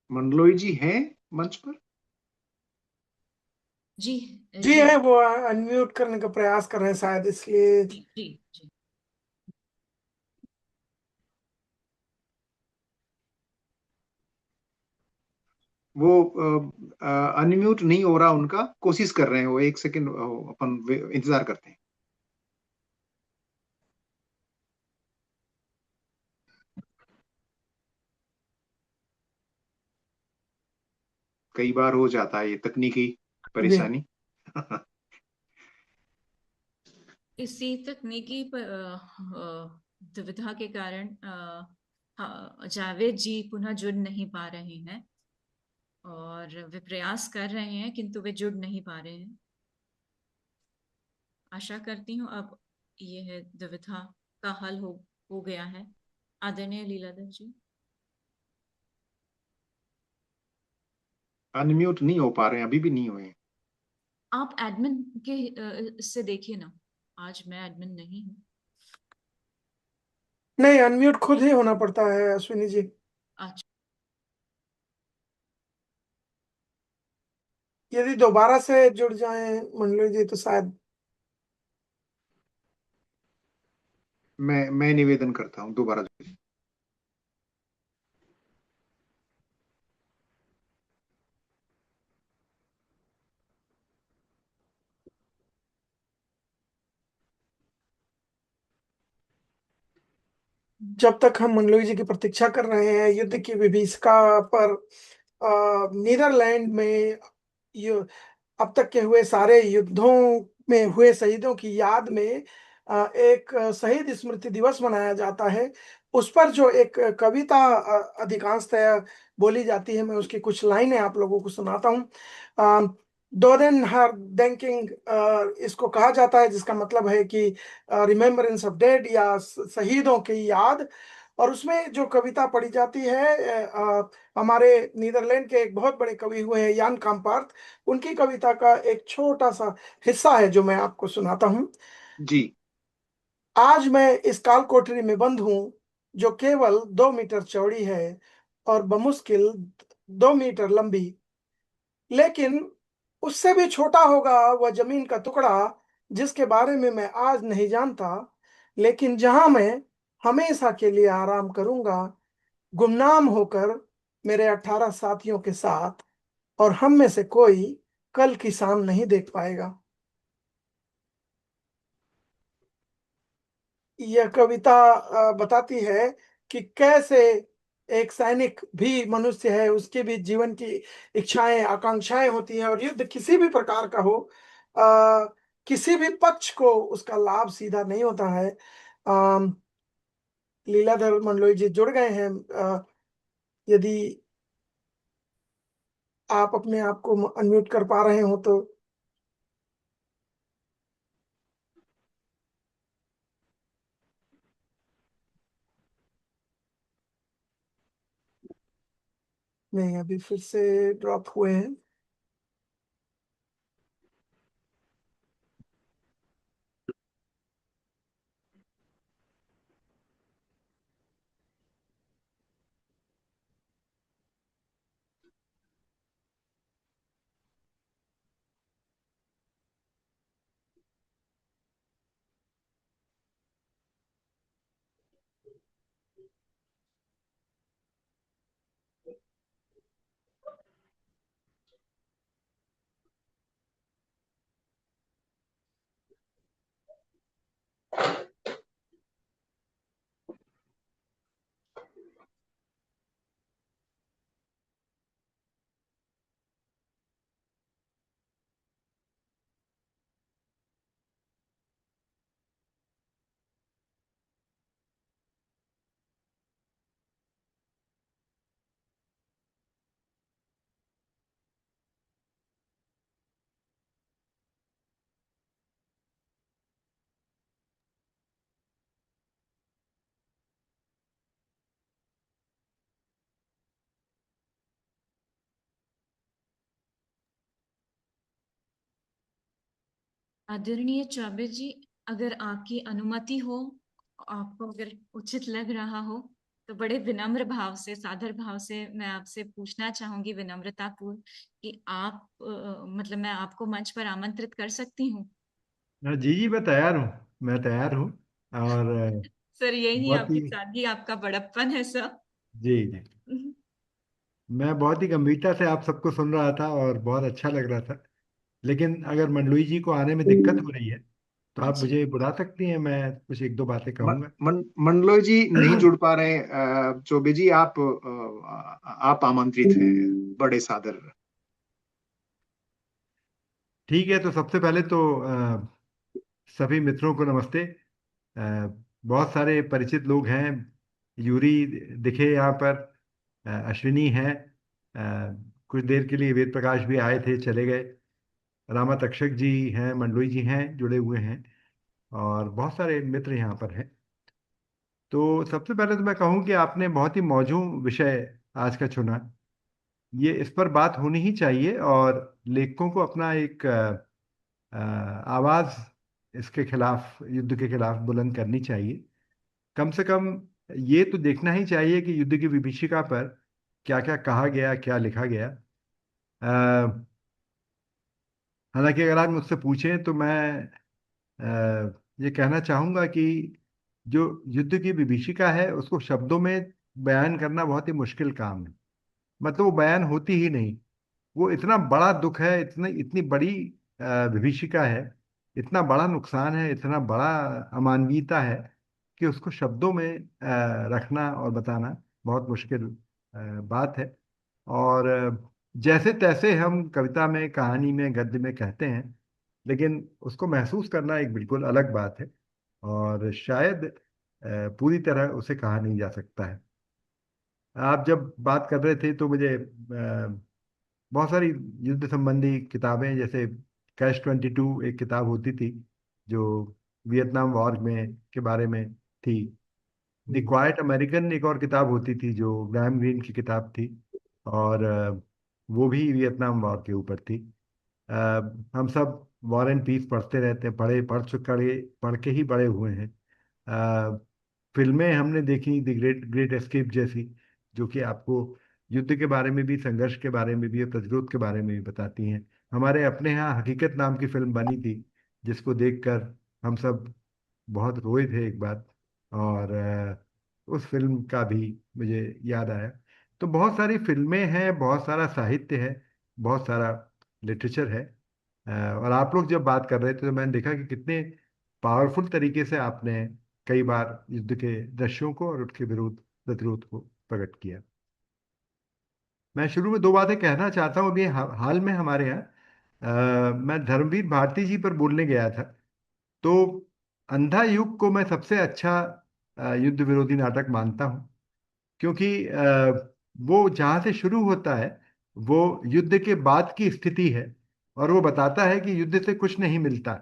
मंडलोई जी हैं मंच पर? जी जी है, वो अनम्यूट करने का प्रयास कर रहे हैं शायद, इसलिए। जी जी जी। वो अनम्यूट नहीं हो रहा, उनका कोशिश कर रहे हैं, वो 1 सेकंड अपन इंतजार करते हैं। कई बार हो जाता है ये तकनीकी जी परेशानी। इसी तकनीकी दुविधा के कारण जावेद जी पुनः जुड़ नहीं पा रहे हैं, और वे प्रयास कर रहे हैं किंतु वे जुड़ नहीं पा रहे हैं। आशा करती हूँ अब यह दुविधा का हल हो गया है। आदरणीय लीलाधर जी। अनम्यूट नहीं हो पा रहे हैं, अभी भी नहीं हुए। आप एडमिन के से देखिए ना, आज मैं एडमिन नहीं हूँ। नहीं, अनम्यूट खुद ही होना पड़ता है अश्विनी जी। अच्छा, यदि दोबारा से जुड़ जाएं मंडली जी तो शायद। मैं निवेदन करता हूँ दोबारा। जब तक हम मंडलोई जी की प्रतीक्षा कर रहे हैं, युद्ध की विभीषिका पर नीदरलैंड में अब तक के हुए सारे युद्धों में हुए शहीदों की याद में एक शहीद स्मृति दिवस मनाया जाता है। उस पर जो एक कविता अधिकांशतः बोली जाती है, मैं उसकी कुछ लाइनें आप लोगों को सुनाता हूँ। डोदेन हर डेंकिंग इसको कहा जाता है, जिसका मतलब है कि रिमेम्बरेंस ऑफ डेड, या शहीदों की याद। और उसमें जो कविता पढ़ी जाती है, हमारे नीदरलैंड के एक बहुत बड़े कवि हुए हैं यान काम्पार्थ, उनकी कविता का एक छोटा सा हिस्सा है जो मैं आपको सुनाता हूँ। जी। आज मैं इस काल कोठरी में बंद हूँ, जो केवल 2 मीटर चौड़ी है और बमुश्किल 2 मीटर लंबी, लेकिन उससे भी छोटा होगा वह जमीन का टुकड़ा जिसके बारे में मैं आज नहीं जानता, लेकिन जहां मैं हमेशा के लिए आराम करूंगा, गुमनाम होकर मेरे 18 साथियों के साथ, और हम में से कोई कल की शाम नहीं देख पाएगा। यह कविता बताती है कि कैसे एक सैनिक भी मनुष्य है, उसके भी जीवन की इच्छाएं आकांक्षाएं होती हैं, और युद्ध किसी भी प्रकार का हो, किसी भी पक्ष को उसका लाभ सीधा नहीं होता है। लीलाधर मंडलोई जी जुड़ गए हैं। यदि आप अपने आप को अनम्यूट कर पा रहे हो तो। नहीं, अभी फिर से ड्रॉप हुए हैं। आदरणीय चाबे जी, अगर आपकी अनुमति हो, आपको अगर उचित लग रहा हो, तो बड़े विनम्र भाव से, सादर भाव से मैं आपसे पूछना चाहूंगी विनम्रतापूर्ण कि आप मतलब मैं आपको मंच पर आमंत्रित कर सकती हूँ? जी जी, मैं तैयार हूँ। मैं तैयार हूँ। और सर यही बहुत ही, आपकी सादगी, आपका बड़प्पन है सर। जी जी, मैं बहुत ही गंभीरता से आप सबको सुन रहा था और बहुत अच्छा लग रहा था। लेकिन अगर मंडलोई जी को आने में दिक्कत हो रही है तो आप जी मुझे बुला सकती हैं, मैं कुछ एक दो बातें कहूंगा। मंडलोई जी नहीं जुड़ पा रहे हैं। चौबे जी आप आमंत्रित हैं, बड़े सादर। ठीक है, तो सबसे पहले तो सभी मित्रों को नमस्ते। बहुत सारे परिचित लोग हैं। यूरी दिखे यहाँ पर, अश्विनी है, कुछ देर के लिए वेद प्रकाश भी आए थे, चले गए। रामा तक्षक जी हैं, मंडलोई जी हैं, जुड़े हुए हैं, और बहुत सारे मित्र यहाँ पर हैं। तो सबसे पहले तो मैं कहूँ कि आपने बहुत ही मौजूद विषय आज का चुना। ये इस पर बात होनी ही चाहिए, और लेखकों को अपना एक आवाज इसके खिलाफ, युद्ध के खिलाफ बुलंद करनी चाहिए। कम से कम ये तो देखना ही चाहिए कि युद्ध की विभीषिका पर क्या क्या कहा गया, क्या लिखा गया। हालांकि अगर आप मुझसे पूछें तो मैं ये कहना चाहूंगा कि जो युद्ध की विभीषिका है उसको शब्दों में बयान करना बहुत ही मुश्किल काम है। मतलब वो बयान होती ही नहीं। वो इतना बड़ा दुख है, इतनी इतनी बड़ी विभीषिका है, इतना बड़ा नुकसान है, इतना बड़ा अमानवीयता है कि उसको शब्दों में रखना और बताना बहुत मुश्किल बात है। और जैसे तैसे हम कविता में, कहानी में, गद्य में कहते हैं, लेकिन उसको महसूस करना एक बिल्कुल अलग बात है, और शायद पूरी तरह उसे कहा नहीं जा सकता है। आप जब बात कर रहे थे तो मुझे बहुत सारी युद्ध संबंधी किताबें, जैसे कैश 22 एक किताब होती थी जो वियतनाम वॉर में के बारे में थी। द क्वाइट अमेरिकन एक और किताब होती थी जो ग्राहम ग्रीन की किताब थी, और वो भी वियतनाम वॉर के ऊपर थी। अ, हम सब वॉर एंड पीस पढ़ते रहते हैं, पढ़ के ही बड़े हुए हैं। अ, फिल्में हमने देखी, द ग्रेट ग्रेट एस्केप जैसी, जो कि आपको युद्ध के बारे में भी, संघर्ष के बारे में भी और प्रतिरोध के बारे में भी बताती हैं। हमारे अपने यहाँ हकीकत नाम की फिल्म बनी थी, जिसको देखकर हम सब बहुत रोए थे एक बार, और उस फिल्म का भी मुझे याद आया। तो बहुत सारी फिल्में हैं, बहुत सारा साहित्य है, बहुत सारा लिटरेचर है। और आप लोग जब बात कर रहे थे तो मैंने देखा कि कितने पावरफुल तरीके से आपने कई बार युद्ध के दृश्यों को और उसके विरोध, प्रतिरोध को प्रकट किया। मैं शुरू में दो बातें कहना चाहता हूँ। अभी हाल में हमारे यहाँ मैं धर्मवीर भारती जी पर बोलने गया था। तो अंधा युग को मैं सबसे अच्छा युद्ध विरोधी नाटक मानता हूँ, क्योंकि वो जहाँ से शुरू होता है वो युद्ध के बाद की स्थिति है, और वो बताता है कि युद्ध से कुछ नहीं मिलता।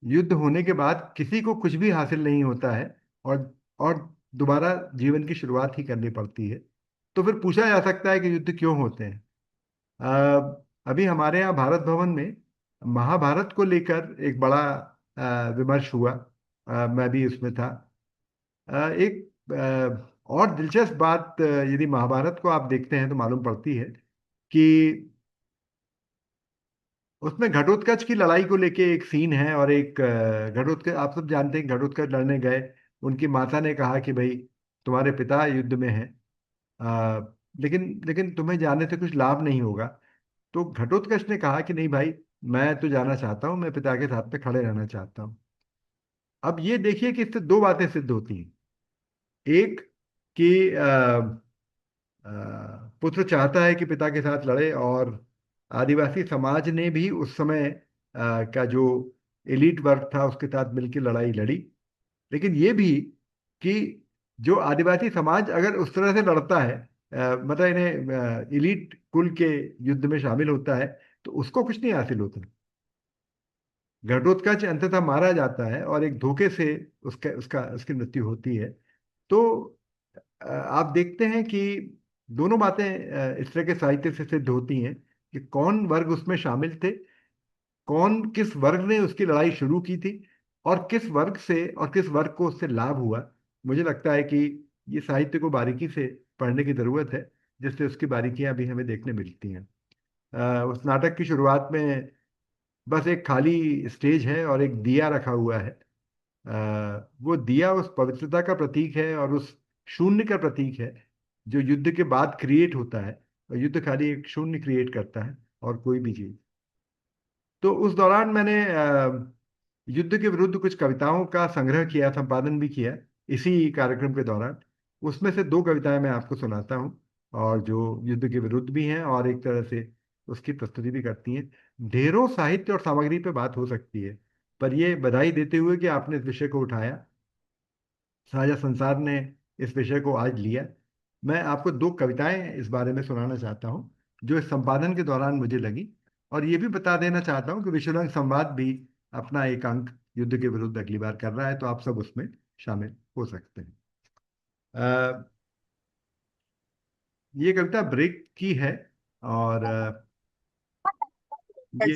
युद्ध होने के बाद किसी को कुछ भी हासिल नहीं होता है, और दोबारा जीवन की शुरुआत ही करनी पड़ती है। तो फिर पूछा जा सकता है कि युद्ध क्यों होते हैं। अभी हमारे यहाँ भारत भवन में महाभारत को लेकर एक बड़ा विमर्श हुआ। मैं भी उसमें था। एक और दिलचस्प बात, यदि महाभारत को आप देखते हैं तो मालूम पड़ती है कि उसमें घटोत्कच की लड़ाई को लेके एक सीन है, और एक घटोत्कच, आप सब जानते हैं, घटोत्कच लड़ने गए। उनकी माता ने कहा कि भाई तुम्हारे पिता युद्ध में हैं, लेकिन लेकिन तुम्हें जाने से कुछ लाभ नहीं होगा। तो घटोत्कच ने कहा कि नहीं भाई, मैं तो जाना चाहता हूँ, मैं पिता के साथ में खड़े रहना चाहता हूँ। अब ये देखिए कि इससे दो बातें सिद्ध होती हैं। एक कि अ, पुत्र चाहता है कि पिता के साथ लड़े, और आदिवासी समाज ने भी उस समय का जो एलीट वर्ग था उसके साथ मिलकर लड़ाई लड़ी। लेकिन ये भी कि जो आदिवासी समाज अगर उस तरह से लड़ता है, मतलब इन्हें एलीट कुल के युद्ध में शामिल होता है, तो उसको कुछ नहीं हासिल होता। घटोत्कच अंततः मारा जाता है, और एक धोखे से उसकी मृत्यु होती है। तो आप देखते हैं कि दोनों बातें इस तरह के साहित्य से सिद्ध होती हैं कि कौन वर्ग उसमें शामिल थे, कौन किस वर्ग ने उसकी लड़ाई शुरू की थी, और किस वर्ग को उससे लाभ हुआ। मुझे लगता है कि ये साहित्य को बारीकी से पढ़ने की जरूरत है, जिससे उसकी बारीकियां भी हमें देखने मिलती हैं। उस नाटक की शुरुआत में बस एक खाली स्टेज है और एक दिया रखा हुआ है। वो दिया उस पवित्रता का प्रतीक है और उस शून्य का प्रतीक है जो युद्ध के बाद क्रिएट होता है। और युद्ध खाली एक शून्य क्रिएट करता है और कोई भी चीज। तो उस दौरान मैंने युद्ध के विरुद्ध कुछ कविताओं का संग्रह किया, संपादन भी किया इसी कार्यक्रम के दौरान। उसमें से 2 कविताएं मैं आपको सुनाता हूँ, और जो युद्ध के विरुद्ध भी हैं और एक तरह से उसकी प्रस्तुति भी करती हैं। ढेरों साहित्य और सामग्री पे बात हो सकती है, पर ये बधाई देते हुए कि आपने इस विषय को उठाया, साझा संसार ने इस विषय को आज लिया। मैं आपको 2 कविताएं इस बारे में सुनाना चाहता हूँ जो इस संपादन के दौरान मुझे लगी, और ये भी बता देना चाहता हूँ कि विश्वरंग संवाद भी अपना एक अंक युद्ध के विरुद्ध अगली बार कर रहा है, तो आप सब उसमें शामिल हो सकते हैं। ये कविता ब्रेक की है, और ये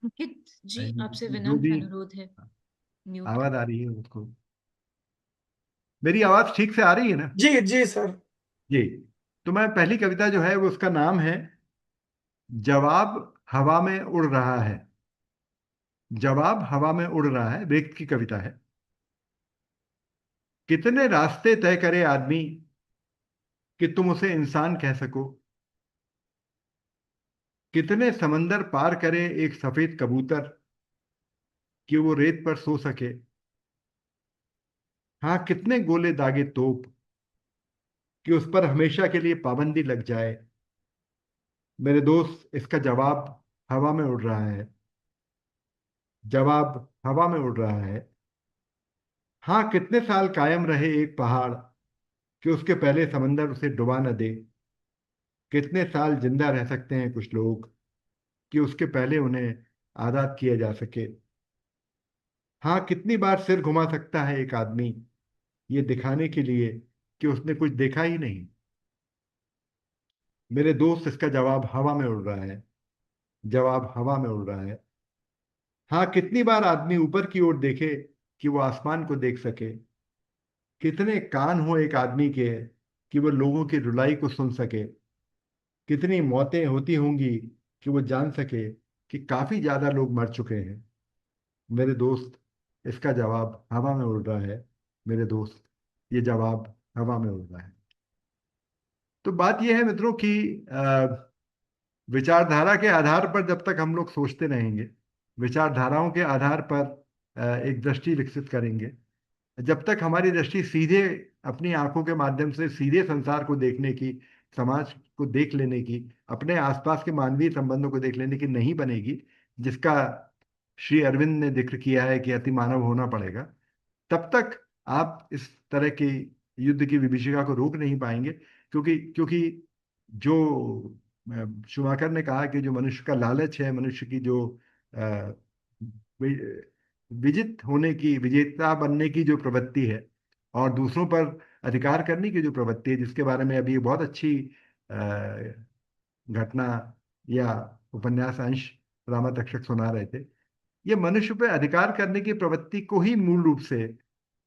अंकित जी, आपसे जो विनम्र भी अनुरोध है, म्यूट आवाज आ रही है उसको, मेरी आवाज ठीक से आ रही है ना? जी जी सर। जी। तो मैं पहली कविता जो है वो, उसका नाम है जवाब हवा में उड़ रहा है। जवाब हवा में उड़ रहा है, ब्रेक की कविता है। कितने रास्ते तय करे आदमी कि तुम उसे इंसान कह सको। कितने समंदर पार करे एक सफेद कबूतर कि वो रेत पर सो सके। हाँ, कितने गोले दागे तोप कि उस पर हमेशा के लिए पाबंदी लग जाए। मेरे दोस्त, इसका जवाब हवा में उड़ रहा है। जवाब हवा में उड़ रहा है। हाँ, कितने साल कायम रहे एक पहाड़ कि उसके पहले समंदर उसे डुबा न दे। कितने साल जिंदा रह सकते हैं कुछ लोग कि उसके पहले उन्हें आजाद किया जा सके। हाँ, कितनी बार सिर घुमा सकता है एक आदमी ये दिखाने के लिए कि उसने कुछ देखा ही नहीं। मेरे दोस्त, इसका जवाब हवा में उड़ रहा है। जवाब हवा में उड़ रहा है। हाँ, कितनी बार आदमी ऊपर की ओर देखे कि वो आसमान को देख सके। कितने कान हो एक आदमी के कि वो लोगों की रुलाई को सुन सके। कितनी मौतें होती होंगी कि वो जान सके कि काफी ज्यादा लोग मर चुके हैं। मेरे दोस्त, इसका जवाब हवा में उड़ रहा है। मेरे दोस्त, ये जवाब हवा में उड़ रहा है। तो बात यह है मित्रों कि विचारधारा के आधार पर जब तक हम लोग सोचते रहेंगे, विचारधाराओं के आधार पर एक दृष्टि विकसित करेंगे, जब तक हमारी दृष्टि सीधे अपनी आंखों के माध्यम से सीधे संसार को देखने की, समाज को देख लेने की, अपने आसपास के मानवीय संबंधों को देख लेने की नहीं बनेगी, जिसका श्री अरविंद ने जिक्र किया है कि अति मानव होना पड़ेगा, तब तक आप इस तरह की युद्ध की विभीषिका को रोक नहीं पाएंगे। क्योंकि क्योंकि जो शुमाकर ने कहा कि जो मनुष्य का लालच है, मनुष्य की जो अ, वि- विजित होने की, विजेता बनने की जो प्रवृत्ति है, और दूसरों पर अधिकार करने की जो प्रवृत्ति है, जिसके बारे में अभी बहुत अच्छी घटना या उपन्यास अंश रामा तक्षक सुना रहे थे, ये मनुष्य पे अधिकार करने की प्रवृत्ति को ही मूल रूप से,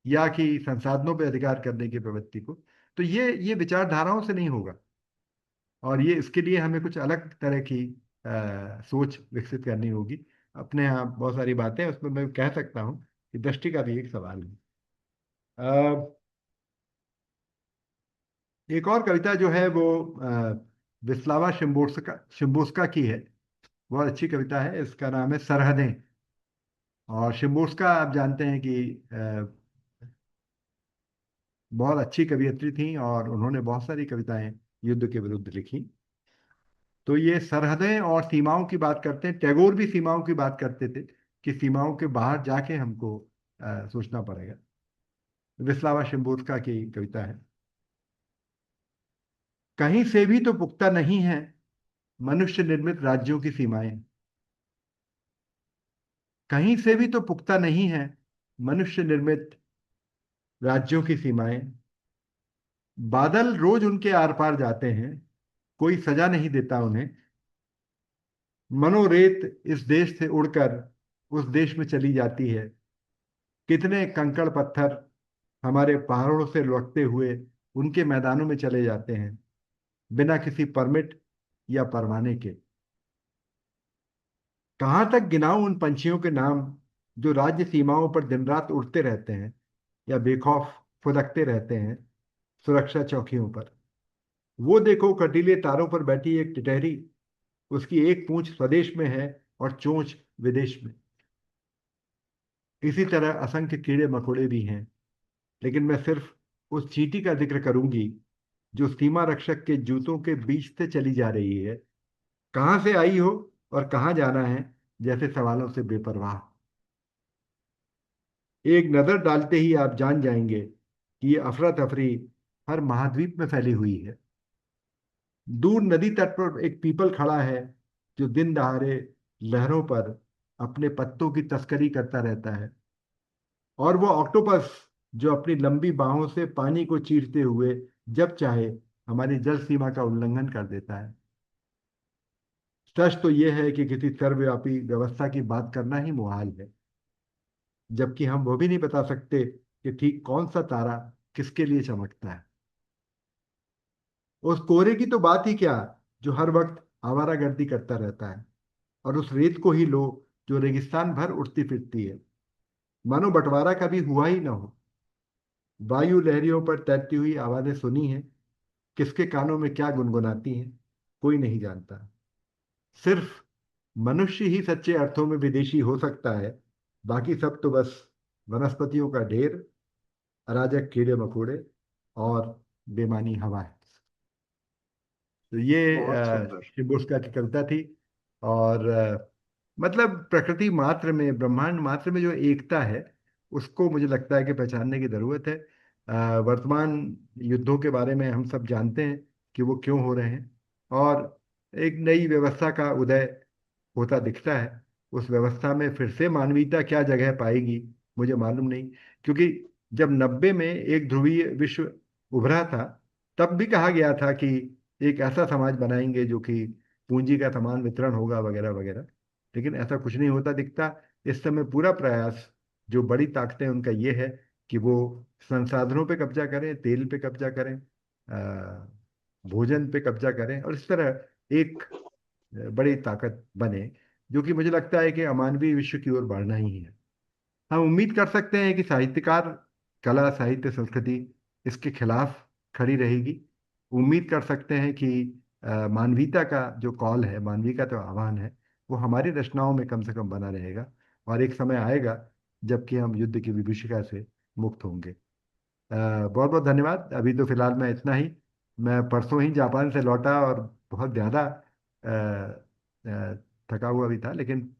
या कि संसाधनों पे अधिकार करने की प्रवृत्ति को, तो ये विचारधाराओं से नहीं होगा। और ये इसके लिए हमें कुछ अलग तरह की सोच विकसित करनी होगी। अपने यहाँ बहुत सारी बातें हैं, उसमें मैं कह सकता हूँ कि दृष्टि का भी एक सवाल है। एक और कविता जो है वो विस्लावा शिम्बोर्स्का की है। बहुत अच्छी कविता है, इसका नाम है सरहदें। और शिम्बोर्स्का आप जानते हैं कि बहुत अच्छी कवियत्री थी, और उन्होंने बहुत सारी कविताएं युद्ध के विरुद्ध लिखी। तो ये सरहदें और सीमाओं की बात करते हैं। टैगोर भी सीमाओं की बात करते थे कि सीमाओं के बाहर जाके हमको सोचना पड़ेगा। विस्लावा शिम्बोर्स्का की कविता है। कहीं से भी तो पुख्ता नहीं है मनुष्य निर्मित राज्यों की सीमाएं। कहीं से भी तो पुख्ता नहीं है मनुष्य निर्मित राज्यों की सीमाएं। बादल रोज उनके आर पार जाते हैं, कोई सजा नहीं देता उन्हें। मनोरेत इस देश से उड़कर उस देश में चली जाती है। कितने कंकड़ पत्थर हमारे पहाड़ों से लुढ़कते हुए उनके मैदानों में चले जाते हैं बिना किसी परमिट या परवाने के। कहाँ तक गिनाऊं उन पंछियों के नाम जो राज्य सीमाओं पर दिन रात उड़ते रहते हैं या बेखौफ फुदकते रहते हैं सुरक्षा चौकियों पर। वो देखो, कटीले तारों पर बैठी एक टिटहरी, उसकी एक पूंछ स्वदेश में है और चोंच विदेश में। इसी तरह असंख्य कीड़े मकोड़े भी हैं, लेकिन मैं सिर्फ उस चींटी का जिक्र करूंगी जो सीमा रक्षक के जूतों के बीच से चली जा रही है, कहाँ से आई हो और कहाँ जाना है जैसे सवालों से बेपरवाह। एक नजर डालते ही आप जान जाएंगे कि ये अफरा तफरी हर महाद्वीप में फैली हुई है। दूर नदी तट पर एक पीपल खड़ा है जो दिन दहाड़े लहरों पर अपने पत्तों की तस्करी करता रहता है, और वो ऑक्टोपस जो अपनी लंबी बाहों से पानी को चीरते हुए जब चाहे हमारी जल सीमा का उल्लंघन कर देता है। सच तो यह है कि किसी सर्वव्यापी व्यवस्था की बात करना ही मुहाल है, जबकि हम वो भी नहीं बता सकते कि ठीक कौन सा तारा किसके लिए चमकता है। उस कोहरे की तो बात ही क्या जो हर वक्त आवारागर्दी करता रहता है, और उस रेत को ही लो जो रेगिस्तान भर उड़ती फिरती है, मानो बंटवारा कभी हुआ ही ना हो। वायु लहरियों पर तैरती हुई आवाजें सुनी हैं, किसके कानों में क्या गुनगुनाती हैं कोई नहीं जानता। सिर्फ मनुष्य ही सच्चे अर्थों में विदेशी हो सकता है, बाकी सब तो बस वनस्पतियों का ढेर, अराजक कीड़े मकोड़े और बेमानी हवा है। तो ये बहुत सुंदर। शिबुस्का की कविता थी। और मतलब प्रकृति मात्र में, ब्रह्मांड मात्र में जो एकता है उसको मुझे लगता है कि पहचानने की जरूरत है। वर्तमान युद्धों के बारे में हम सब जानते हैं कि वो क्यों हो रहे हैं, और एक नई व्यवस्था का उदय होता दिखता है। उस व्यवस्था में फिर से मानवीयता क्या जगह पाएगी मुझे मालूम नहीं, क्योंकि जब 90 में एक ध्रुवीय विश्व उभरा था तब भी कहा गया था कि एक ऐसा समाज बनाएंगे जो कि पूंजी का समान वितरण होगा वगैरह वगैरह, लेकिन ऐसा कुछ नहीं होता दिखता। इस समय पूरा प्रयास जो बड़ी ताकतें उनका ये है कि वो संसाधनों पे कब्जा करें, तेल पे कब्जा करें, भोजन पे कब्जा करें, और इस तरह एक बड़ी ताकत बने जो कि मुझे लगता है कि अमानवीय विश्व की ओर बढ़ना ही है। हम उम्मीद कर सकते हैं कि साहित्यकार, कला, साहित्य, संस्कृति इसके खिलाफ खड़ी रहेगी। उम्मीद कर सकते हैं कि मानवीयता का जो कॉल है, मानवीय का जो आह्वान है, वो हमारी रचनाओं में कम से कम बना रहेगा, और एक समय आएगा जबकि हम युद्ध की विभीषिका से मुक्त होंगे। बहुत बहुत धन्यवाद। अभी तो फिलहाल मैं इतना ही। मैं परसों ही जापान से लौटा और बहुत ज़्यादा थका हुआ भी था, लेकिन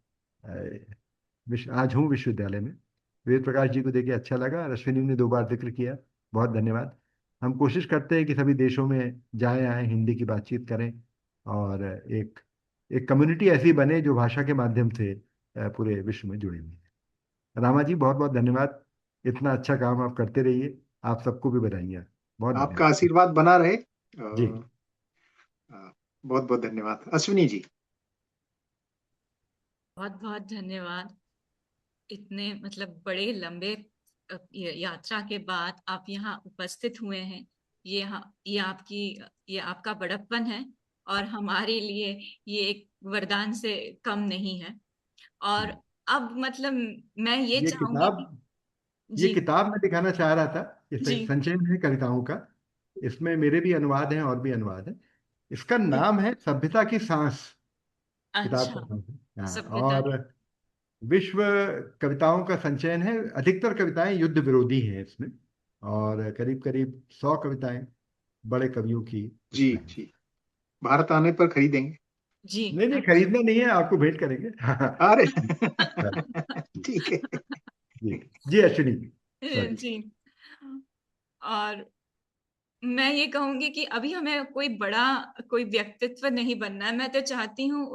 आज हूँ विश्वविद्यालय में। वेद प्रकाश जी को देखे अच्छा लगा, और अश्विनी ने 2 बार जिक्र किया, बहुत धन्यवाद। हम कोशिश करते हैं कि सभी देशों में जाएं आए, हिंदी की बातचीत करें, और एक एक कम्युनिटी ऐसी बने जो भाषा के माध्यम से पूरे विश्व में जुड़ी हुई है। रामा जी, बहुत बहुत धन्यवाद। इतना अच्छा काम आप करते रहिए। आप सबको भी बधाइयाँ। बहुत आपका धन्यवाद आशीर्वाद बना रहे। जी। बहुत बहुत धन्यवाद। अश्विनी जी। बहुत बहुत धन्यवाद। इतने मतलब बड़े लंबे यात्रा के बाद आप यहाँ उपस्थित हुए हैं। ये आपका बड़प्पन है, और हमारे लिए ये एक वरदान से कम नहीं है। और अब मतलब मैं ये ये चाहूंगी कि किताब ये जी किताब मैं दिखाना चाह रहा था। इस जी संचयन है कविताओं का। इसमें मेरे भी अनुवाद हैं और भी अनुवाद हैं। इसका जी। नाम है सभ्यता की सांस। किताब का अच्छा, नाम है, हाँ। सभ्यता और की। विश्व कविताओं का संचयन है। अधिकतर कविताएं युद्ध विरोधी हैं इसमें, और करीब करीब 100 कविताएं बड़े कवियों की जी इसमें हैं। जी, भारत आने पर खरीदेंगे। जी नहीं नहीं, अच्छा। खरीदना नहीं है, आपको भेंट करेंगे। अरे जी ठीक है। जी जी, अश्विनी जी, सॉरी। जी। और मैं ये कहूंगी कि अभी हमें कोई व्यक्तित्व नहीं बनना है। मैं तो चाहती हूँ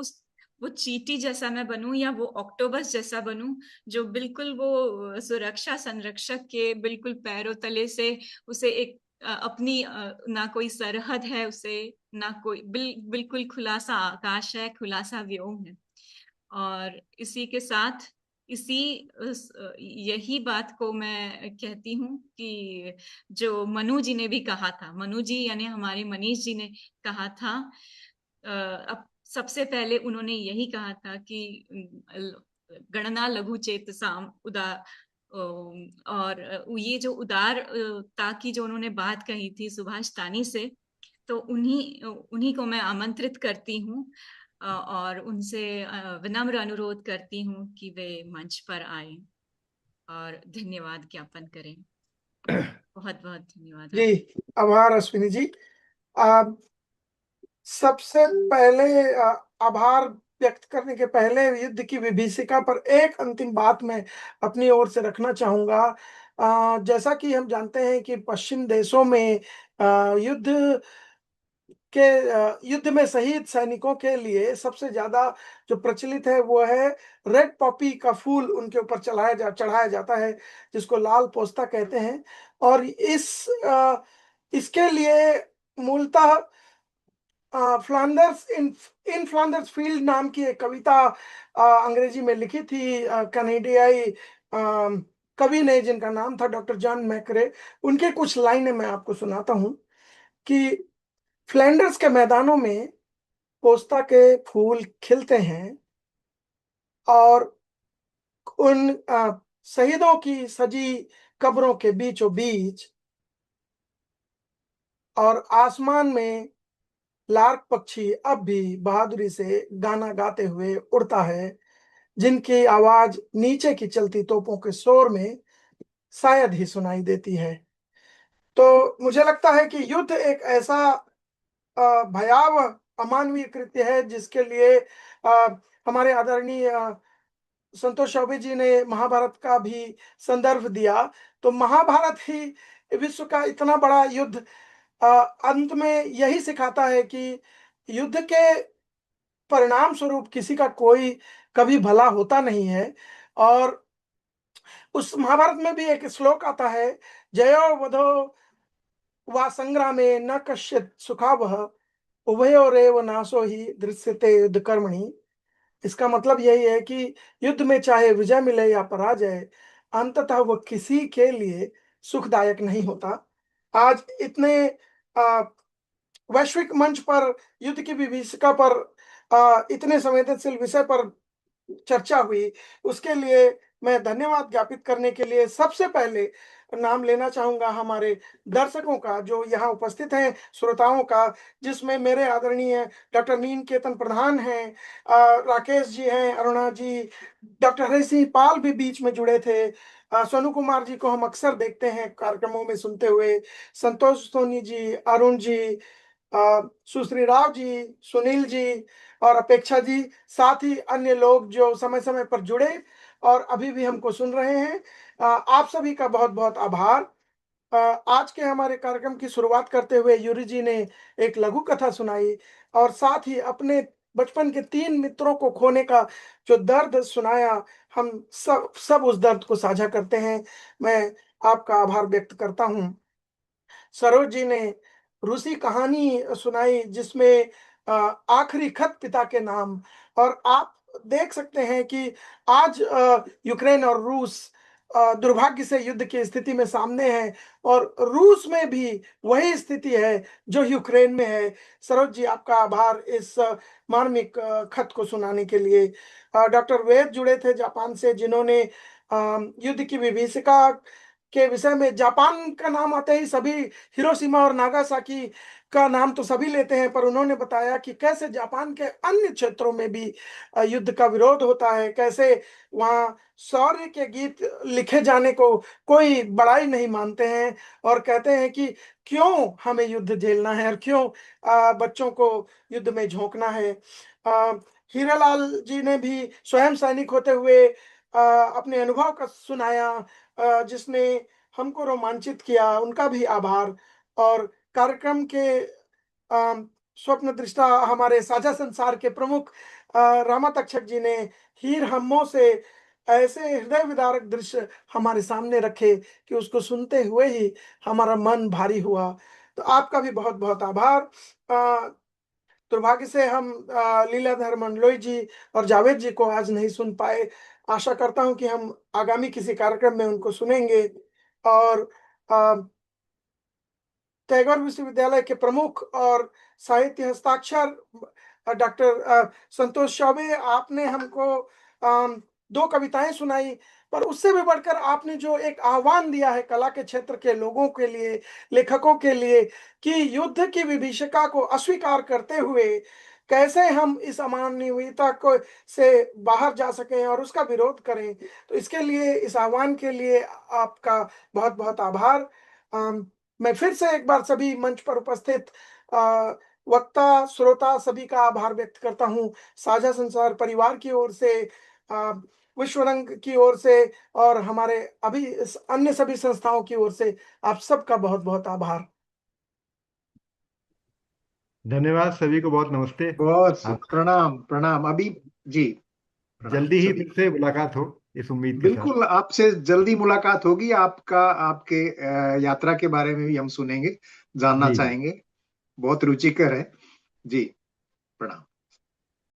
वो चींटी जैसा मैं बनूं, या वो ऑक्टोबस जैसा बनूं, जो बिल्कुल वो सुरक्षा संरक्षक के बिल्कुल पैरों तले से उसे एक अपनी ना कोई सरहद है, उसे ना कोई बिल्कुल खुला सा आकाश है, खुला सा व्योम है। और इसी के साथ यही बात को मैं कहती हूँ कि जो मनु जी ने भी कहा था, मनु जी यानी हमारे मनीष जी ने कहा था, अब सबसे पहले उन्होंने यही कहा था कि गणना लघु चेत साम उदार, और ये जो उदारता की जो उन्होंने बात कही थी सुभाष तानी से, तो उन्हीं को मैं आमंत्रित करती हूँ और उनसे विनम्र अनुरोध करती हूँ कि वे मंच पर आए और धन्यवाद ज्ञापन करें। बहुत बहुत धन्यवाद जी, आभार अश्विनी जी। सबसे पहले आभार व्यक्त करने के पहले युद्ध की विभीषिका पर एक अंतिम बात मैं अपनी ओर से रखना चाहूंगा। जैसा कि हम जानते हैं कि पश्चिम देशों में युद्ध में शहीद सैनिकों के लिए सबसे ज्यादा जो प्रचलित है वो है रेड पॉपी का फूल उनके ऊपर चढ़ाया जाता है, जिसको लाल पोस्ता कहते हैं। और इसके लिए मूलतः फ्लांडर्स इन फ्लांडर्स फील्ड नाम की एक कविता अंग्रेजी में लिखी थी कनाडियाई कवि ने, जिनका नाम था डॉक्टर जॉन मैक्रे। उनके कुछ लाइनें मैं आपको सुनाता हूं कि फ्लैंडर्स के मैदानों में पोस्ता के फूल खिलते हैं और उन शहीदों की सजी कब्रों के बीचों बीच और आसमान में लार्क पक्षी अब भी बहादुरी से गाना गाते हुए उड़ता है, जिनकी आवाज नीचे की चलती तोपों के शोर में शायद ही सुनाई देती है। तो मुझे लगता है कि युद्ध एक ऐसा भयावह अमानवीय कृत्य है जिसके लिए हमारे आदरणीय संतोष चौबे जी ने महाभारत का भी संदर्भ दिया। तो महाभारत ही विश्व का इतना बड़ा युद्ध अंत में यही सिखाता है कि युद्ध के परिणाम स्वरूप किसी का कोई कभी भला होता नहीं है। और उस महाभारत में भी एक श्लोक आता है, जयो वधो वा संग्रामे न कश्चित् सुखावह उभयोरेव नाशो ही दृश्यते युद्ध कर्मणि। इसका मतलब यही है कि युद्ध में चाहे विजय मिले या पराजय, अंततः वह किसी के लिए सुखदायक नहीं होता। आज इतने वैश्विक मंच पर युद्ध की विभीषिका पर इतने संवेदनशील विषय पर चर्चा हुई, उसके लिए मैं धन्यवाद ज्ञापित करने के लिए सबसे पहले नाम लेना चाहूंगा हमारे दर्शकों का जो यहाँ उपस्थित हैं, श्रोताओं का, जिसमें मेरे आदरणीय डॉक्टर मीन केतन प्रधान हैं, राकेश जी हैं, अरुणा जी, डॉक्टर हरि सिंह पाल भी बीच में जुड़े थे, सोनू कुमार जी को हम अक्सर देखते हैं कार्यक्रमों में सुनते हुए, संतोष सोनी जी, अरुण जी, सुश्री राव जी, सुनील जी और अपेक्षा जी, साथ ही अन्य लोग जो समय समय पर जुड़े और अभी भी हमको सुन रहे हैं, आप सभी का बहुत बहुत आभार। आज के हमारे कार्यक्रम की शुरुआत करते हुए यूरी जी ने एक लघु कथा सुनाई और साथ ही अपने बचपन के 3 मित्रों को खोने का जो दर्द सुनाया, हम सब उस दर्द को साझा करते हैं। मैं आपका आभार व्यक्त करता हूं। सरोज जी ने रूसी कहानी सुनाई जिसमें आखिरी खत पिता के नाम, और आप देख सकते हैं कि आज यूक्रेन और रूस दुर्भाग्य से युद्ध की स्थिति में सामने है और रूस में भी वही स्थिति है जो यूक्रेन में है। सरोज जी, आपका आभार इस मार्मिक खत को सुनाने के लिए। डॉक्टर वेद जुड़े थे जापान से, जिन्होंने युद्ध की विभीषिका के विषय में, जापान का नाम आते ही सभी हिरोशिमा और नागासाकी का नाम तो सभी लेते हैं, पर उन्होंने बताया कि कैसे जापान के अन्य क्षेत्रों में भी युद्ध का विरोध होता है, कैसे वहाँ शौर्य के गीत लिखे जाने को कोई बड़ाई नहीं मानते हैं और कहते हैं कि क्यों हमें युद्ध झेलना है और क्यों बच्चों को युद्ध में झोंकना है। हीरालाल जी ने भी स्वयं सैनिक होते हुए अपने अनुभव का सुनाया, जिसने हमको रोमांचित किया, उनका भी आभार। और कार्यक्रम के स्वप्न दृष्टा हमारे साझा संसार के प्रमुख रामा तक्षक जी ने हीर हम्मो से ऐसे हृदय विदारक दृश्य हमारे सामने रखे कि उसको सुनते हुए ही हमारा मन भारी हुआ। तो आपका भी बहुत बहुत आभार। दुर्भाग्य से हम लीलाधर मंडलोई जी और जावेद जी को आज नहीं सुन पाए। आशा करता हूं कि हम आगामी किसी कार्यक्रम में उनको सुनेंगे। और टैगोर विश्वविद्यालय के प्रमुख और साहित्य हस्ताक्षर डॉक्टर संतोष चौबे, आपने हमको 2 कविताएं सुनाई, पर उससे भी बढ़कर आपने जो एक आह्वान दिया है कला के क्षेत्र के लोगों के लिए, लेखकों के लिए, कि युद्ध की विभीषिका को अस्वीकार करते हुए कैसे हम इस अमानवीयता को से बाहर जा सकें और उसका विरोध करें। तो इसके लिए, इस आह्वान के लिए आपका बहुत बहुत आभार। मैं फिर से एक बार सभी मंच पर उपस्थित वक्ता, श्रोता सभी का आभार व्यक्त करता हूं। साझा संसार परिवार की ओर से, विश्व रंग की ओर से और हमारे अभी अन्य सभी संस्थाओं की ओर से आप सबका बहुत बहुत आभार। धन्यवाद सभी को, बहुत नमस्ते। बहुत आप प्रणाम प्रणाम। अभी जी, प्रणाम जल्दी ही सभी। फिर से मुलाकात हो इस उम्मीद के साथ। बिल्कुल, आपसे जल्दी मुलाकात होगी। आपके यात्रा के बारे में भी हम सुनेंगे, जानना जी जी। चाहेंगे। बहुत रुचिकर है जी। प्रणाम।